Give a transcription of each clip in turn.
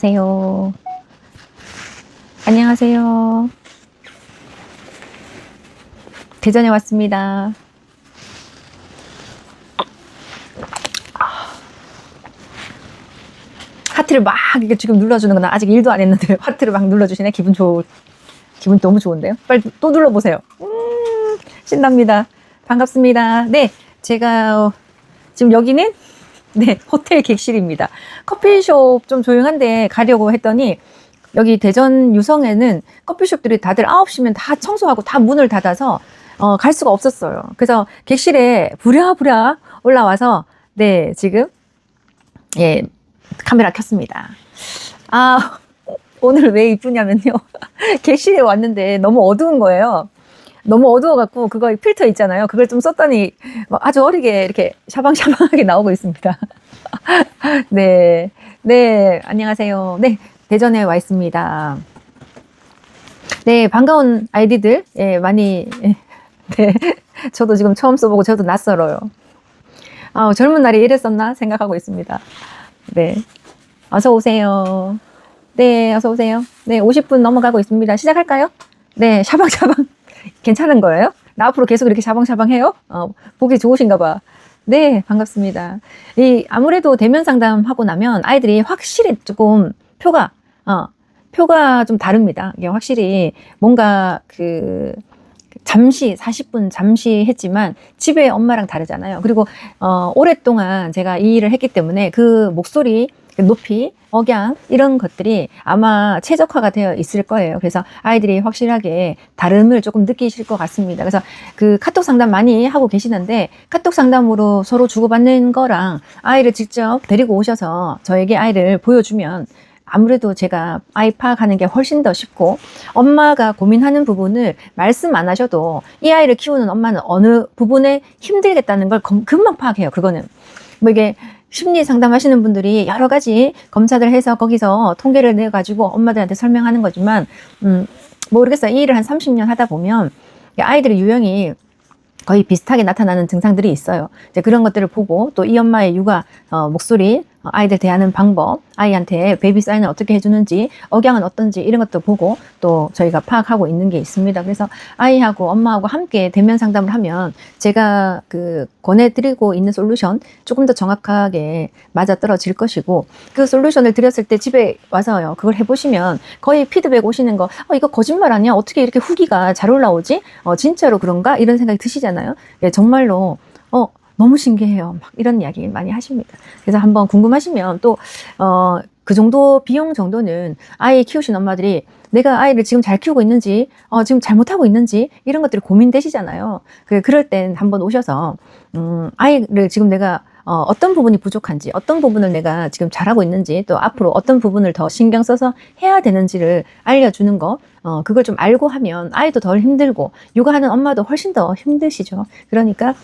안녕하세요. 안녕하세요. 대전에 왔습니다. 하트를 막 이렇게 지금 눌러주는 건 아직 일도 안 했는데 하트를 막 눌러주시네. 기분 너무 좋은데요? 빨리 또 눌러보세요. 신납니다. 반갑습니다. 네, 제가 지금 여기는 네, 호텔 객실입니다. 커피숍 좀 조용한데 가려고 했더니 여기 대전 유성에는 커피숍들이 다들 9시면 다 청소하고 다 문을 닫아서 갈 수가 없었어요. 그래서 객실에 부랴부랴 올라와서 네, 지금 예, 카메라 켰습니다. 아, 오늘 왜 이쁘냐면요. 객실에 왔는데 너무 어두운 거예요. 너무 어두워갖고 그거 필터 있잖아요. 그걸 좀 썼더니 아주 어리게 이렇게 샤방샤방하게 나오고 있습니다. 네, 네, 안녕하세요. 네, 대전에 와 있습니다. 네, 반가운 아이디들 예, 많이 네, 저도 지금 처음 써보고 저도 낯설어요. 젊은 날이 이랬었나 생각하고 있습니다. 네, 어서 오세요. 네, 어서 오세요. 네, 50분 넘어가고 있습니다. 시작할까요? 네, 샤방샤방 괜찮은 거예요? 나 앞으로 계속 이렇게 샤방샤방 해요? 보기 좋으신가 봐. 네, 반갑습니다. 아무래도 대면 상담하고 나면 아이들이 확실히 조금 표가 좀 다릅니다. 이게 확실히 뭔가 잠시 40분 잠시 했지만 집에 엄마랑 다르잖아요. 그리고 오랫동안 제가 이 일을 했기 때문에 그 목소리 높이 억양 이런 것들이 아마 최적화가 되어 있을 거예요. 그래서 아이들이 확실하게 다름을 조금 느끼실 것 같습니다. 그래서 그 카톡 상담 많이 하고 계시는데 카톡 상담으로 서로 주고받는 거랑 아이를 직접 데리고 오셔서 저에게 아이를 보여주면 아무래도 제가 아이 파악하는 게 훨씬 더 쉽고 엄마가 고민하는 부분을 말씀 안 하셔도 이 아이를 키우는 엄마는 어느 부분에 힘들겠다는 걸 금방 파악해요. 그거는 뭐 이게 심리 상담하시는 분들이 여러 가지 검사들 해서 거기서 통계를 내가지고 엄마들한테 설명하는 거지만 모르겠어요. 이 일을 한 30년 하다 보면 아이들의 유형이 거의 비슷하게 나타나는 증상들이 있어요. 이제 그런 것들을 보고 또 이 엄마의 육아 목소리, 아이들 대하는 방법, 아이한테 베이비 사인을 어떻게 해주는지, 억양은 어떤지 이런 것도 보고 또 저희가 파악하고 있는 게 있습니다. 그래서 아이하고 엄마하고 함께 대면 상담을 하면 제가 권해드리고 있는 솔루션 조금 더 정확하게 맞아떨어질 것이고 그 솔루션을 드렸을 때 집에 와서요. 그걸 해보시면 거의 피드백 오시는 거 이거 거짓말 아니야? 어떻게 이렇게 후기가 잘 올라오지? 진짜로 그런가? 이런 생각이 드시잖아요. 예, 정말로 너무 신기해요. 막 이런 이야기 많이 하십니다. 그래서 한번 궁금하시면 또, 그 정도 비용 정도는 아이 키우신 엄마들이 내가 아이를 지금 잘 키우고 있는지, 지금 잘못하고 있는지 이런 것들이 고민되시잖아요. 그럴 땐 한번 오셔서, 아이를 지금 내가 어떤 부분이 부족한지, 어떤 부분을 내가 지금 잘하고 있는지, 또 앞으로 어떤 부분을 더 신경 써서 해야 되는지를 알려주는 거, 그걸 좀 알고 하면 아이도 덜 힘들고, 육아하는 엄마도 훨씬 더 힘드시죠. 그러니까,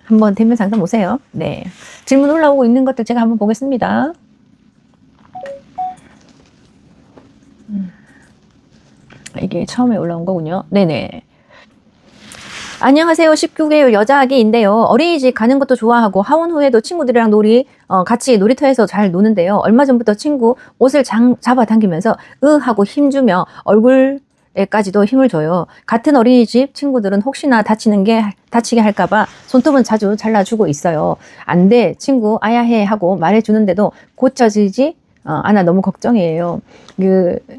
한번 대면 상담 오세요. 네. 질문 올라오고 있는 것들 제가 한번 보겠습니다. 이게 처음에 올라온 거군요. 네네. 안녕하세요. 19개월 여자아기인데요. 어린이집 가는 것도 좋아하고 하원 후에도 친구들이랑 같이 놀이터에서 잘 노는데요. 얼마 전부터 친구 옷을 잡아당기면서 하고 힘주며 얼굴에까지도 힘을 줘요. 같은 어린이집 친구들은 혹시나 다치게 할까봐 손톱은 자주 잘라주고 있어요. 안 돼, 친구 아야해 하고 말해주는데도 고쳐지지 않아 너무 걱정이에요.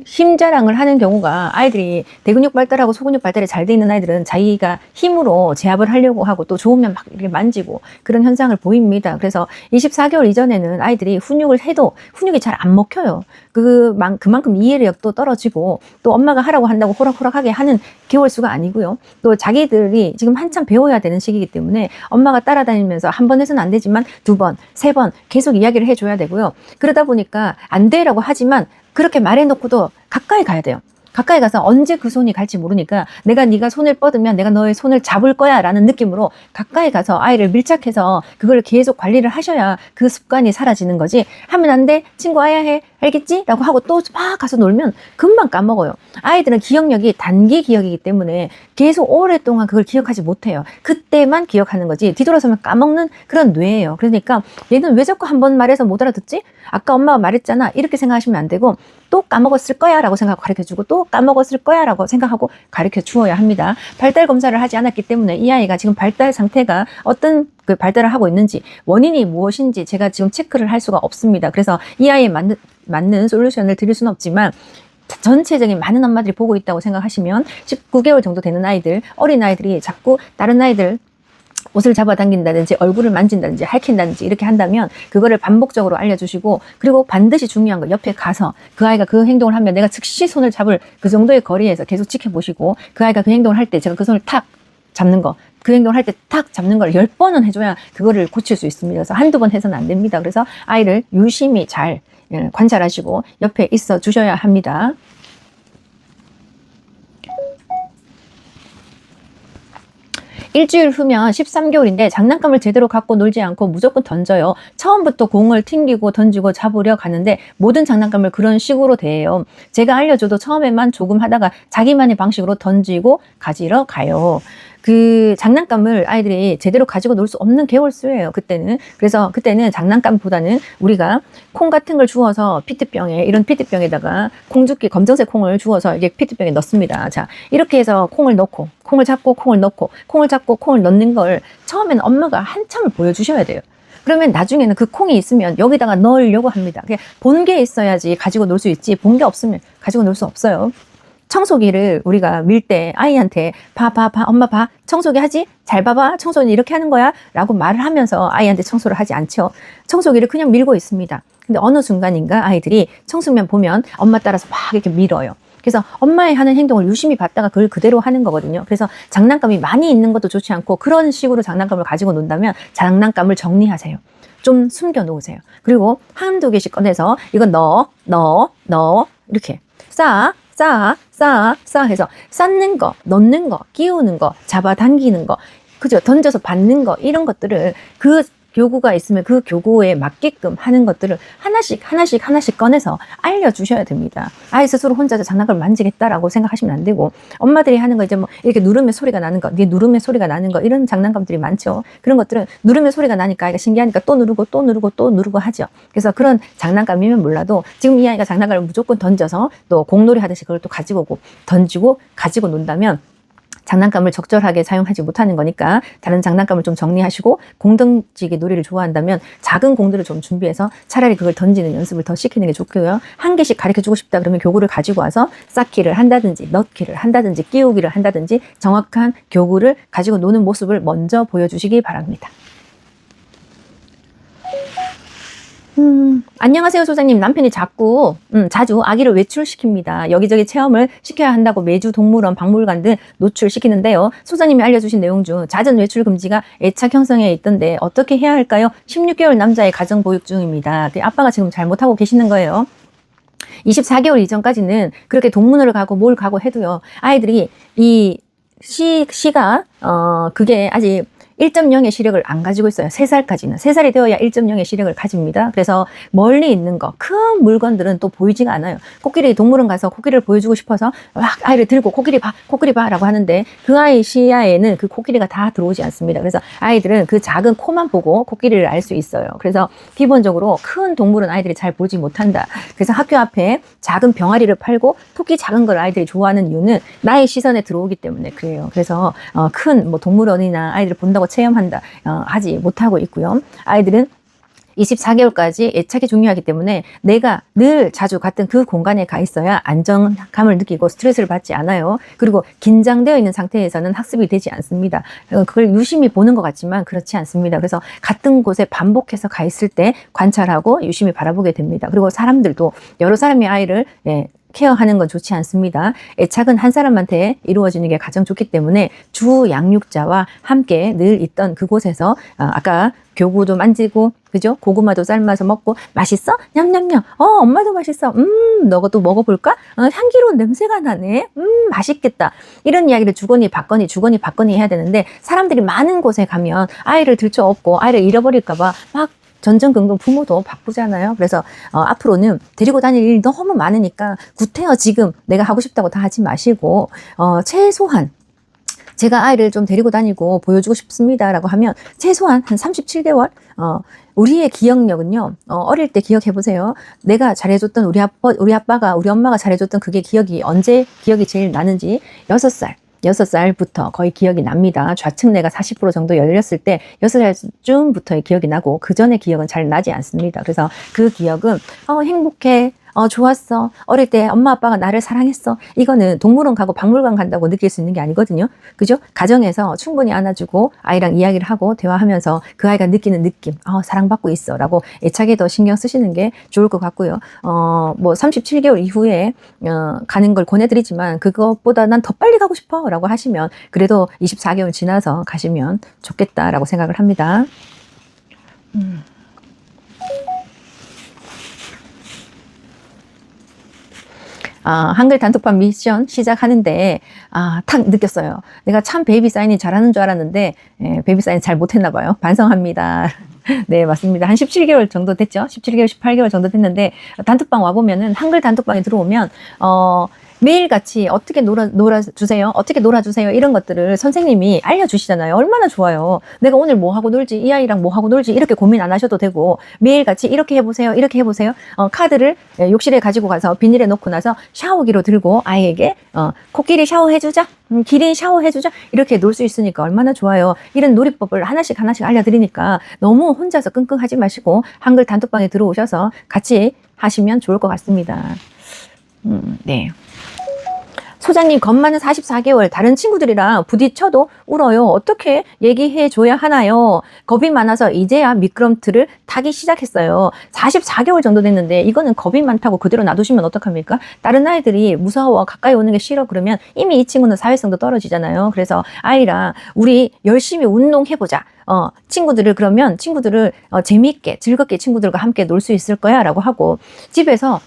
힘 자랑을 하는 경우가 아이들이 대근육 발달하고 소근육 발달이 잘 돼 있는 아이들은 자기가 힘으로 제압을 하려고 하고 또 좋으면 막 이렇게 만지고 그런 현상을 보입니다. 그래서 24개월 이전에는 아이들이 훈육을 해도 훈육이 잘 안 먹혀요. 그만큼 이해력도 떨어지고 또 엄마가 하라고 한다고 호락호락하게 하는 개월수가 아니고요. 또 자기들이 지금 한참 배워야 되는 시기이기 때문에 엄마가 따라다니면서 한 번 해서는 안 되지만 2번, 3번 계속 이야기를 해줘야 되고요. 그러다 보니까 안 돼라고 하지만 그렇게 말해놓고도 가까이 가야 돼요. 가까이 가서 언제 그 손이 갈지 모르니까 네가 손을 뻗으면 내가 너의 손을 잡을 거야 라는 느낌으로 가까이 가서 아이를 밀착해서 그걸 계속 관리를 하셔야 그 습관이 사라지는 거지. 하면 안 돼, 친구 아야 해, 알겠지? 라고 하고 또 막 가서 놀면 금방 까먹어요. 아이들은 기억력이 단기 기억이기 때문에 계속 오랫동안 그걸 기억하지 못해요. 그때만 기억하는 거지 뒤돌아서면 까먹는 그런 뇌예요. 그러니까 얘는 왜 자꾸 한 번 말해서 못 알아듣지? 아까 엄마가 말했잖아. 이렇게 생각하시면 안 되고 또 까먹었을 거야 라고 생각하고 가르쳐주고 또 까먹었을 거야 라고 생각하고 가르쳐 주어야 합니다. 발달 검사를 하지 않았기 때문에 이 아이가 지금 발달 상태가 어떤 그 발달을 하고 있는지 원인이 무엇인지 제가 지금 체크를 할 수가 없습니다. 그래서 이 아이에 맞는 솔루션을 드릴 수는 없지만 전체적인 많은 엄마들이 보고 있다고 생각하시면 19개월 정도 되는 아이들, 어린 아이들이 자꾸 다른 아이들 옷을 잡아당긴다든지 얼굴을 만진다든지 핥힌다든지 이렇게 한다면 그거를 반복적으로 알려주시고 그리고 반드시 중요한 거 옆에 가서 그 아이가 그 행동을 하면 내가 즉시 손을 잡을 그 정도의 거리에서 계속 지켜보시고 그 아이가 그 행동을 할 때 제가 그 손을 탁 잡는 거 그 행동을 할 때 탁 잡는 걸 10번은 해줘야 그거를 고칠 수 있습니다. 그래서 한두 번 해서는 안 됩니다. 그래서 아이를 유심히 잘 관찰하시고 옆에 있어 주셔야 합니다. 일주일 후면 13개월인데 장난감을 제대로 갖고 놀지 않고 무조건 던져요. 처음부터 공을 튕기고 던지고 잡으려 가는데 모든 장난감을 그런 식으로 대해요. 제가 알려줘도 처음에만 조금 하다가 자기만의 방식으로 던지고 가지러 가요. 그 장난감을 아이들이 제대로 가지고 놀 수 없는 개월수예요. 그때는. 그래서 그때는 장난감보다는 우리가 콩 같은 걸 주워서 피트병에 이런 피트병에다가 콩죽기 검정색 콩을 주워서 이게 피트병에 넣습니다. 자, 이렇게 해서 콩을 넣고 콩을 잡고 콩을 넣고 콩을 잡고 콩을 넣는 걸 처음에는 엄마가 한참을 보여주셔야 돼요. 그러면 나중에는 그 콩이 있으면 여기다가 넣으려고 합니다. 본 게 있어야지 가지고 놀 수 있지 본 게 없으면 가지고 놀 수 없어요. 청소기를 우리가 밀 때 아이한테 봐 엄마 봐 청소기 하지? 잘 봐봐 청소는 이렇게 하는 거야 라고 말을 하면서 아이한테 청소를 하지 않죠. 청소기를 그냥 밀고 있습니다. 근데 어느 순간인가 아이들이 청소면 보면 엄마 따라서 막 이렇게 밀어요. 그래서 엄마의 하는 행동을 유심히 봤다가 그걸 그대로 하는 거거든요. 그래서 장난감이 많이 있는 것도 좋지 않고 그런 식으로 장난감을 가지고 논다면 장난감을 정리하세요. 좀 숨겨 놓으세요. 그리고 한두 개씩 꺼내서 이건 넣어 이렇게 쌓아 해서 쌓는 거, 넣는 거, 끼우는 거, 잡아당기는 거, 그죠? 던져서 받는 거, 이런 것들을 그 교구가 있으면 그 교구에 맞게끔 하는 것들을 하나씩 꺼내서 알려주셔야 됩니다. 아이 스스로 혼자서 장난감을 만지겠다라고 생각하시면 안 되고, 엄마들이 하는 거 이제 뭐 이렇게 누르면 소리가 나는 거, 네 누르면 소리가 나는 거, 이런 장난감들이 많죠. 그런 것들은 누르면 소리가 나니까 아이가 신기하니까 또 누르고 하죠. 그래서 그런 장난감이면 몰라도 지금 이 아이가 장난감을 무조건 던져서 또 공놀이 하듯이 그걸 또 가지고 오고 던지고 가지고 논다면 장난감을 적절하게 사용하지 못하는 거니까 다른 장난감을 좀 정리하시고 공던지기 놀이를 좋아한다면 작은 공들을 좀 준비해서 차라리 그걸 던지는 연습을 더 시키는 게 좋고요. 한 개씩 가르쳐주고 싶다 그러면 교구를 가지고 와서 쌓기를 한다든지 넣기를 한다든지 끼우기를 한다든지 정확한 교구를 가지고 노는 모습을 먼저 보여주시기 바랍니다. 안녕하세요 소장님. 남편이 자주 아기를 외출시킵니다. 여기저기 체험을 시켜야 한다고 매주 동물원, 박물관 등 노출시키는데요. 소장님이 알려주신 내용 중 잦은 외출 금지가 애착 형성에 있던데 어떻게 해야 할까요? 16개월 남자의 가정보육 중입니다. 아빠가 지금 잘못하고 계시는 거예요. 24개월 이전까지는 그렇게 동물원을 가고 뭘 가고 해도요. 아이들이 이 시가 그게 아직 1.0의 시력을 안 가지고 있어요. 3살까지는. 3살이 되어야 1.0의 시력을 가집니다. 그래서 멀리 있는 거, 큰 물건들은 또 보이지가 않아요. 코끼리 동물원 가서 코끼리를 보여주고 싶어서 막 아이를 들고 코끼리 봐 라고 하는데 그 아이 시야에는 그 코끼리가 다 들어오지 않습니다. 그래서 아이들은 그 작은 코만 보고 코끼리를 알 수 있어요. 그래서 기본적으로 큰 동물은 아이들이 잘 보지 못한다. 그래서 학교 앞에 작은 병아리를 팔고 토끼 작은 걸 아이들이 좋아하는 이유는 나의 시선에 들어오기 때문에 그래요. 그래서 큰 뭐 동물원이나 아이들을 본다고 체험한다 하지 못하고 있고요. 아이들은 24개월까지 애착이 중요하기 때문에 내가 늘 자주 갔던 그 공간에 가 있어야 안정감을 느끼고 스트레스를 받지 않아요. 그리고 긴장되어 있는 상태에서는 학습이 되지 않습니다. 그걸 유심히 보는 것 같지만 그렇지 않습니다. 그래서 같은 곳에 반복해서 가 있을 때 관찰하고 유심히 바라보게 됩니다. 그리고 사람들도 여러 사람의 아이를 케어하는 건 좋지 않습니다. 애착은 한 사람한테 이루어지는 게 가장 좋기 때문에 주 양육자와 함께 늘 있던 그곳에서 아까 교구도 만지고 그죠? 고구마도 삶아서 먹고 맛있어? 냠냠냠. 엄마도 맛있어. 너도 먹어볼까? 향기로운 냄새가 나네. 맛있겠다. 이런 이야기를 주거니 받거니 해야 되는데 사람들이 많은 곳에 가면 아이를 들쳐업고 아이를 잃어버릴까 봐 막 전전긍긍 부모도 바쁘잖아요. 그래서 앞으로는 데리고 다닐 일이 너무 많으니까 구태여 지금 내가 하고 싶다고 다 하지 마시고 최소한 제가 아이를 좀 데리고 다니고 보여주고 싶습니다라고 하면 최소한 한 37개월 우리의 기억력은요, 어릴 때 기억해보세요. 내가 잘해줬던 우리 아빠가, 우리 엄마가 잘해줬던 그게 기억이 언제 기억이 제일 나는지 6살부터 거의 기억이 납니다. 좌측뇌가 40% 정도 열렸을 때 6살쯤부터의 기억이 나고 그 전에 기억은 잘 나지 않습니다. 그래서 그 기억은 행복해. 좋았어. 어릴 때 엄마 아빠가 나를 사랑했어. 이거는 동물원 가고 박물관 간다고 느낄 수 있는 게 아니거든요. 그죠? 가정에서 충분히 안아주고 아이랑 이야기를 하고 대화하면서 그 아이가 느끼는 느낌, 사랑받고 있어 라고 애착에 더 신경 쓰시는 게 좋을 것 같고요. 뭐 37개월 이후에 가는 걸 권해드리지만 그것보다 난 더 빨리 가고 싶어 라고 하시면 그래도 24개월 지나서 가시면 좋겠다라고 생각을 합니다. 한글 단톡방 미션 시작하는데 탁 느꼈어요. 내가 참 베이비 사인이 잘하는 줄 알았는데 베이비 사인 잘 못했나 봐요. 반성합니다. 네, 맞습니다. 한 17개월 정도 됐죠. 17개월, 18개월 정도 됐는데 단톡방 와보면은 한글 단톡방에 들어오면 매일같이 어떻게 놀아주세요. 어떻게 놀아주세요. 이런 것들을 선생님이 알려주시잖아요. 얼마나 좋아요. 내가 오늘 뭐 하고 놀지, 이 아이랑 뭐 하고 놀지 이렇게 고민 안 하셔도 되고 매일같이 이렇게 해보세요. 이렇게 해보세요. 카드를 욕실에 가지고 가서 비닐에 넣고 나서 샤워기로 들고 아이에게 코끼리 샤워해주자. 기린 샤워해주자. 이렇게 놀 수 있으니까 얼마나 좋아요. 이런 놀이법을 하나씩 알려드리니까 너무 혼자서 끙끙하지 마시고 한글 단톡방에 들어오셔서 같이 하시면 좋을 것 같습니다. 네. 소장님, 겁 많은 44개월 다른 친구들이랑 부딪혀도 울어요. 어떻게 얘기해 줘야 하나요? 겁이 많아서 이제야 미끄럼틀을 타기 시작했어요. 44개월 정도 됐는데 이거는 겁이 많다고 그대로 놔두시면 어떡합니까? 다른 아이들이 무서워 가까이 오는 게 싫어 그러면 이미 이 친구는 사회성도 떨어지잖아요. 그래서 아이랑 우리 열심히 운동해보자. 친구들을 재미있게 즐겁게 친구들과 함께 놀 수 있을 거야 라고 하고 집에서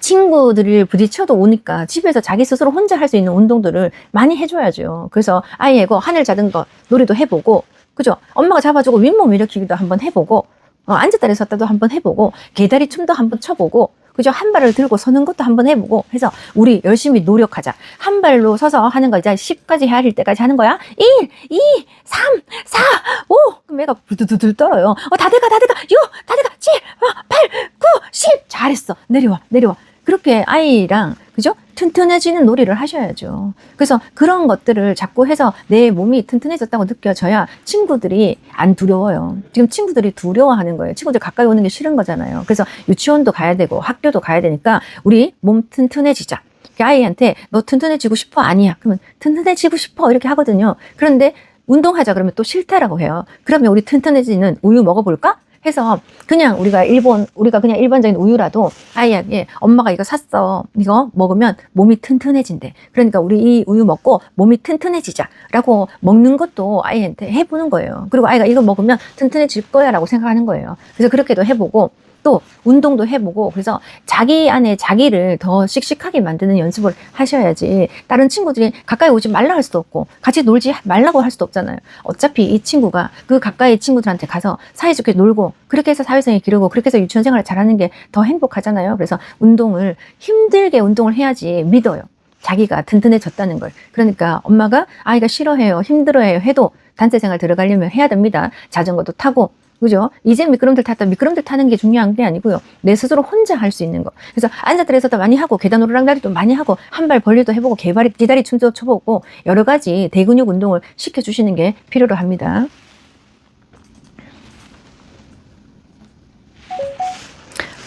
친구들을 부딪혀도 오니까 집에서 자기 스스로 혼자 할 수 있는 운동들을 많이 해줘야죠. 그래서 아이의 하늘 자전거 놀이도 해보고, 그죠? 엄마가 잡아주고 윗몸 일으키기도 한번 해보고, 앉았다리 섰다도 한번 해보고, 개다리 춤도 한번 춰보고, 그죠? 한 발을 들고 서는 것도 한번 해보고 해서 우리 열심히 노력하자. 한 발로 서서 하는 거 이제 10까지 해야 할 때까지 하는 거야. 1, 2, 3, 4, 5. 그럼 애가 부두두들 떨어요. 다 돼가. 6, 다 돼가. 7, 8, 9, 10. 잘했어. 내려와. 그렇게 아이랑, 그죠? 튼튼해지는 놀이를 하셔야죠. 그래서 그런 것들을 자꾸 해서 내 몸이 튼튼해졌다고 느껴져야 친구들이 안 두려워요. 지금 친구들이 두려워하는 거예요. 친구들 가까이 오는 게 싫은 거잖아요. 그래서 유치원도 가야 되고 학교도 가야 되니까 우리 몸 튼튼해지자. 아이한테 너 튼튼해지고 싶어? 아니야. 그러면 튼튼해지고 싶어. 이렇게 하거든요. 그런데 운동하자 그러면 또 싫다라고 해요. 그러면 우리 튼튼해지는 우유 먹어볼까? 해서 우리가 그냥 일반적인 우유라도 아이에게 엄마가 이거 샀어. 이거 먹으면 몸이 튼튼해진대. 그러니까 우리 이 우유 먹고 몸이 튼튼해지자 라고 먹는 것도 아이한테 해보는 거예요. 그리고 아이가 이거 먹으면 튼튼해질 거야 라고 생각하는 거예요. 그래서 그렇게도 해보고 또 운동도 해보고 그래서 자기 안에 자기를 더 씩씩하게 만드는 연습을 하셔야지 다른 친구들이 가까이 오지 말라 할 수도 없고 같이 놀지 말라고 할 수도 없잖아요. 어차피 이 친구가 그 가까이 친구들한테 가서 사이좋게 놀고 그렇게 해서 사회성이 기르고 그렇게 해서 유치원 생활을 잘하는 게 더 행복하잖아요. 그래서 힘들게 운동을 해야지 믿어요. 자기가 튼튼해졌다는 걸. 그러니까 엄마가 아이가 싫어해요, 힘들어해요 해도 단체 생활 들어가려면 해야 됩니다. 자전거도 타고 그죠? 이제 미끄럼틀 타는 게 중요한 게 아니고요. 내 스스로 혼자 할 수 있는 거. 그래서 앉았다리서도 많이 하고 계단 오르락내리도 많이 하고 한 발 벌리도 해보고 기다리 춤도 춰보고 여러 가지 대근육 운동을 시켜주시는 게 필요로 합니다.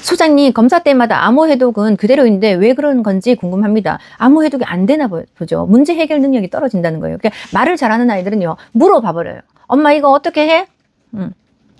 소장님, 검사 때마다 암호 해독은 그대로인데 왜 그런 건지 궁금합니다. 암호 해독이 안 되나 보죠. 문제 해결 능력이 떨어진다는 거예요. 그러니까 말을 잘하는 아이들은요, 물어봐 버려요. 엄마 이거 어떻게 해?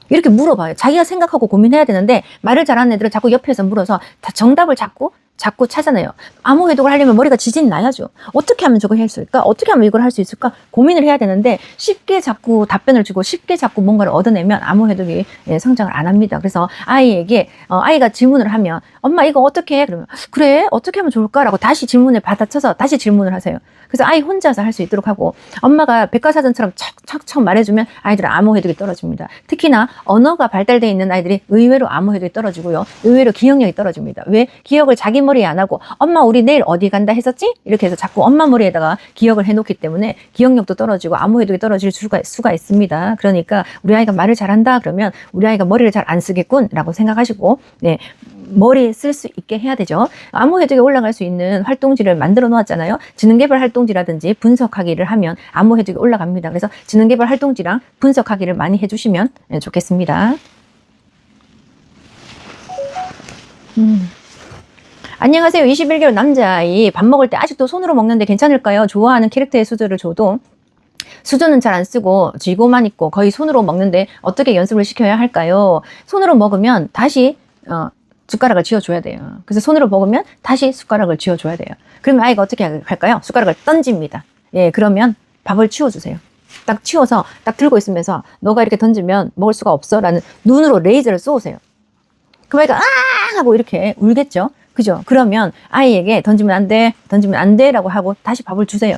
이렇게 물어봐요. 자기가 생각하고 고민해야 되는데 말을 잘하는 애들은 자꾸 옆에서 물어서 다 정답을 자꾸 자꾸 찾아내요. 암호 해독을 하려면 머리가 지진이 나야죠. 어떻게 하면 저거 할 수 있을까? 어떻게 하면 이걸 할 수 있을까? 고민을 해야 되는데 쉽게 자꾸 답변을 주고 쉽게 자꾸 뭔가를 얻어내면 암호 해독이 성장을 안 합니다. 그래서 아이에게 아이가 질문을 하면 엄마 이거 어떻게 해? 그러면 그래 어떻게 하면 좋을까라고 다시 질문을 받아쳐서 다시 질문을 하세요. 그래서 아이 혼자서 할 수 있도록 하고 엄마가 백과사전처럼 척척척 말해주면 아이들은 암호 해독이 떨어집니다. 특히나 언어가 발달되어 있는 아이들이 의외로 암호 해독이 떨어지고요. 의외로 기억력이 떨어집니다. 왜? 기억을 자기 머리에 안 하고 엄마 우리 내일 어디 간다 했었지? 이렇게 해서 자꾸 엄마 머리에다가 기억을 해놓기 때문에 기억력도 떨어지고 암호 해독이 떨어질 수가 있습니다. 그러니까 우리 아이가 말을 잘한다 그러면 우리 아이가 머리를 잘 안 쓰겠군 라고 생각하시고 네. 머리 쓸 수 있게 해야 되죠. 암호 해독에 올라갈 수 있는 활동지를 만들어 놓았잖아요. 지능개발 활동지라든지 분석하기를 하면 암호 해독이 올라갑니다. 그래서 지능개발 활동지랑 분석하기를 많이 해주시면 좋겠습니다. 안녕하세요. 21개월 남자아이 밥 먹을 때 아직도 손으로 먹는데 괜찮을까요? 좋아하는 캐릭터의 수저를 줘도 수저는 잘 안 쓰고 쥐고만 있고 거의 손으로 먹는데 어떻게 연습을 시켜야 할까요? 손으로 먹으면 다시 숟가락을 쥐어줘야 돼요. 그래서 손으로 먹으면 다시 숟가락을 쥐어줘야 돼요. 그러면 아이가 어떻게 할까요? 숟가락을 던집니다. 예, 그러면 밥을 치워주세요. 딱 치워서 딱 들고 있으면서 너가 이렇게 던지면 먹을 수가 없어 라는 눈으로 레이저를 쏘세요. 그럼 아이가 아 하고 이렇게 울겠죠. 그죠? 그러면 아이에게 던지면 안 돼, 던지면 안 돼 라고 하고 다시 밥을 주세요.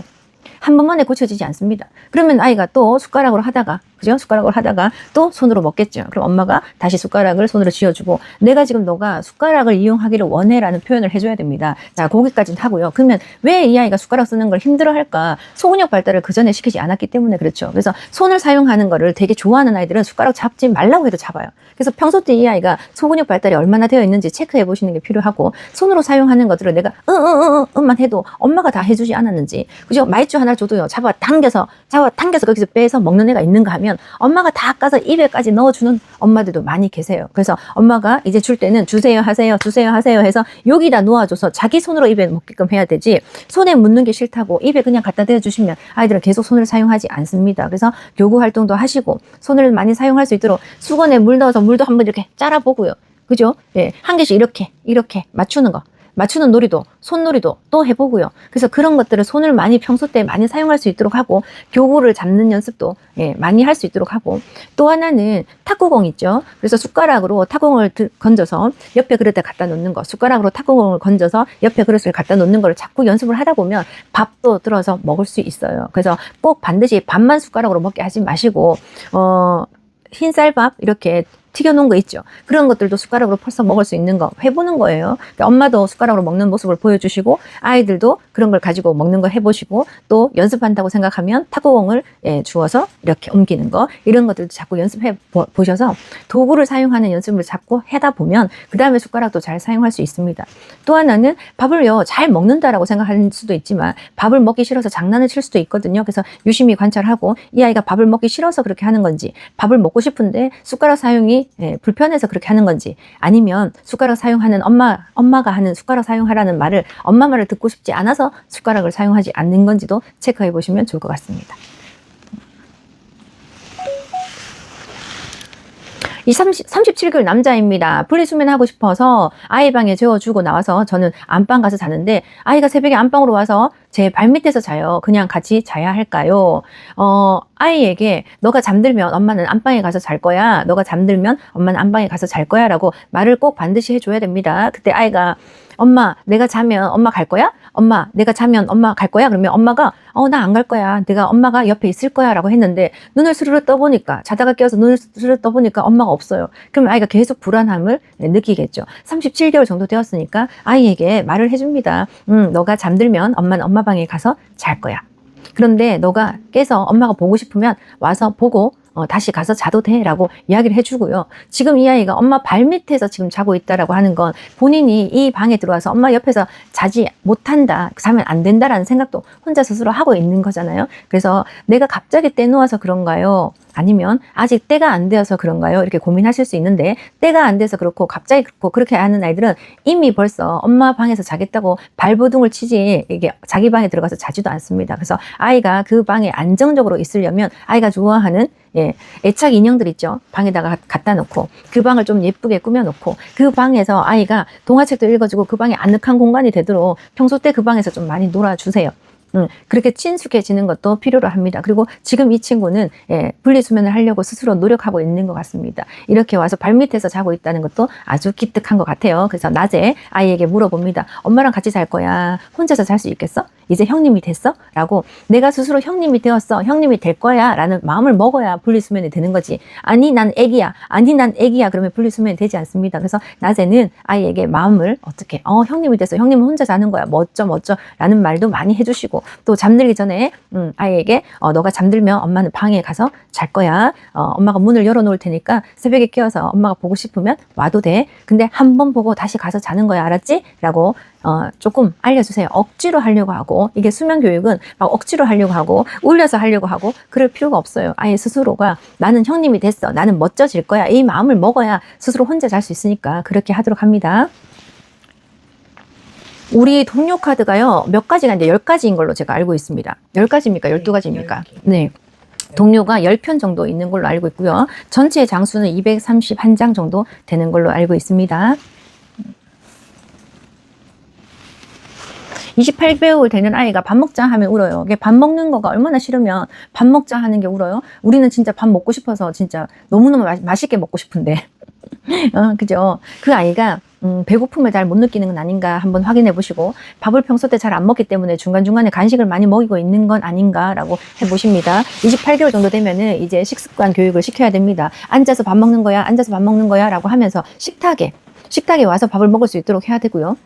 한 번만에 고쳐지지 않습니다. 그러면 아이가 또 숟가락으로 하다가 그죠? 숟가락으로 하다가 또 손으로 먹겠죠. 그럼 엄마가 다시 숟가락을 손으로 쥐어주고 내가 지금 너가 숟가락을 이용하기를 원해라는 표현을 해줘야 됩니다. 자, 거기까지는 하고요. 그러면 왜 이 아이가 숟가락 쓰는 걸 힘들어할까? 소근육 발달을 그 전에 시키지 않았기 때문에 그렇죠. 그래서 손을 사용하는 거를 되게 좋아하는 아이들은 숟가락 잡지 말라고 해도 잡아요. 그래서 평소 때 이 아이가 소근육 발달이 얼마나 되어 있는지 체크해 보시는 게 필요하고 손으로 사용하는 것들을 내가 만 해도 엄마가 다 해주지 않았는지 그죠? 마이쮸 하나 줘도요. 잡아 당겨서 거기서 빼서 먹는 애가 있는가 하면 엄마가 다 까서 입에까지 넣어주는 엄마들도 많이 계세요. 그래서 엄마가 이제 줄 때는 주세요 하세요 해서 여기다 놓아줘서 자기 손으로 입에 먹게끔 해야 되지 손에 묻는 게 싫다고 입에 그냥 갖다 대주시면 아이들은 계속 손을 사용하지 않습니다. 그래서 교구 활동도 하시고 손을 많이 사용할 수 있도록 수건에 물 넣어서 물도 한번 이렇게 짜라보고요. 그죠? 예, 한 개씩 이렇게 맞추는 거. 맞추는 놀이도, 손놀이도 또 해보고요. 그래서 그런 것들을 손을 많이 평소 때 많이 사용할 수 있도록 하고 교구를 잡는 연습도 많이 할 수 있도록 하고 또 하나는 탁구공 있죠. 그래서 숟가락으로 탁구공을 건져서 옆에 그릇에 갖다 놓는 거 숟가락으로 탁구공을 건져서 옆에 그릇을 갖다 놓는 거를 자꾸 연습을 하다 보면 밥도 들어서 먹을 수 있어요. 그래서 꼭 반드시 밥만 숟가락으로 먹게 하지 마시고 흰쌀밥 이렇게 튀겨놓은 거 있죠. 그런 것들도 숟가락으로 퍼서 먹을 수 있는 거 해보는 거예요. 그러니까 엄마도 숟가락으로 먹는 모습을 보여주시고 아이들도 그런 걸 가지고 먹는 거 해보시고 또 연습한다고 생각하면 탁구공을 주워서 이렇게 옮기는 거 이런 것들도 자꾸 연습해 보셔서 도구를 사용하는 연습을 자꾸 하다 보면 그 다음에 숟가락도 잘 사용할 수 있습니다. 또 하나는 밥을요 잘 먹는다라고 생각할 수도 있지만 밥을 먹기 싫어서 장난을 칠 수도 있거든요. 그래서 유심히 관찰하고 이 아이가 밥을 먹기 싫어서 그렇게 하는 건지 밥을 먹고 싶은데 숟가락 사용이 불편해서 그렇게 하는 건지 아니면 숟가락 사용하는 엄마가 하는 숟가락 사용하라는 말을 엄마 말을 듣고 싶지 않아서 숟가락을 사용하지 않는 건지도 체크해 보시면 좋을 것 같습니다. 이 37개월 남자입니다. 분리수면하고 싶어서 아이 방에 재워주고 나와서 저는 안방 가서 자는데 아이가 새벽에 안방으로 와서 제 발밑에서 자요. 그냥 같이 자야 할까요? 아이에게 너가 잠들면 엄마는 안방에 가서 잘 거야. 너가 잠들면 엄마는 안방에 가서 잘 거야 라고 말을 꼭 반드시 해줘야 됩니다. 그때 아이가 엄마 내가 자면 엄마 갈 거야? 엄마 내가 자면 엄마 갈 거야? 그러면 엄마가 나 안 갈 거야. 내가 엄마가 옆에 있을 거야 라고 했는데 눈을 스르르 떠보니까 자다가 깨어서 눈을 스르르 떠보니까 엄마가 없어요. 그럼 아이가 계속 불안함을 느끼겠죠. 37개월 정도 되었으니까 아이에게 말을 해줍니다. 너가 잠들면 엄마는 엄마 방에 가서 잘 거야. 그런데 너가 깨서 엄마가 보고 싶으면 와서 보고 다시 가서 자도 돼 라고 이야기를 해주고요. 지금 이 아이가 엄마 발밑에서 지금 자고 있다라고 하는 건 본인이 이 방에 들어와서 엄마 옆에서 자지 못한다, 자면 안 된다라는 생각도 혼자 스스로 하고 있는 거잖아요. 그래서 내가 갑자기 떼놓아서 그런가요? 아니면 아직 때가 안 되어서 그런가요? 이렇게 고민하실 수 있는데 때가 안 돼서 그렇고 갑자기 그렇고 그렇게 하는 아이들은 이미 벌써 엄마 방에서 자겠다고 발버둥을 치지 이게 자기 방에 들어가서 자지도 않습니다. 그래서 아이가 그 방에 안정적으로 있으려면 아이가 좋아하는 예, 애착 인형들 있죠. 방에다가 갖다 놓고 그 방을 좀 예쁘게 꾸며놓고 그 방에서 아이가 동화책도 읽어주고 그 방이 아늑한 공간이 되도록 평소 때 그 방에서 좀 많이 놀아주세요. 그렇게 친숙해지는 것도 필요로 합니다. 그리고 지금 이 친구는 분리수면을 하려고 스스로 노력하고 있는 것 같습니다. 이렇게 와서 발밑에서 자고 있다는 것도 아주 기특한 것 같아요. 그래서 낮에 아이에게 물어봅니다. 엄마랑 같이 잘 거야? 혼자서 잘 수 있겠어? 이제 형님이 됐어? 라고 내가 스스로 형님이 되었어. 형님이 될 거야. 라는 마음을 먹어야 분리수면이 되는 거지. 아니 난 애기야. 아니 난 애기야. 그러면 분리수면이 되지 않습니다. 그래서 낮에는 아이에게 마음을 어떻게 형님이 됐어. 형님은 혼자 자는 거야. 멋져 멋져 라는 말도 많이 해주시고 또 잠들기 전에 아이에게 너가 잠들면 엄마는 방에 가서 잘 거야. 엄마가 문을 열어놓을 테니까 새벽에 깨워서 엄마가 보고 싶으면 와도 돼. 근데 한 번 보고 다시 가서 자는 거야. 알았지? 라고 조금 알려주세요. 억지로 하려고 하고 이게 수면 교육은 막 억지로 하려고 하고 울려서 하려고 하고 그럴 필요가 없어요. 아예 스스로가 나는 형님이 됐어. 나는 멋져질 거야. 이 마음을 먹어야 스스로 혼자 잘 수 있으니까 그렇게 하도록 합니다. 우리 동료 카드가요, 몇 가지가 이제 10가지인 걸로 제가 알고 있습니다. 10가지입니까? 12가지입니까? 네. 동료가 10편 정도 있는 걸로 알고 있고요. 전체 장수는 231장 정도 되는 걸로 알고 있습니다. 28개월 되는 아이가 밥 먹자 하면 울어요. 이게 밥 먹는 거가 얼마나 싫으면 밥 먹자 하는 게 울어요. 우리는 진짜 밥 먹고 싶어서 진짜 너무너무 맛있게 먹고 싶은데. 그죠? 그 아이가 배고픔을 잘 못 느끼는 건 아닌가 한번 확인해 보시고 밥을 평소 때 잘 안 먹기 때문에 중간중간에 간식을 많이 먹이고 있는 건 아닌가라고 해보십니다. 28개월 정도 되면은 이제 식습관 교육을 시켜야 됩니다. 앉아서 밥 먹는 거야, 앉아서 밥 먹는 거야 라고 하면서 식탁에 와서 밥을 먹을 수 있도록 해야 되고요.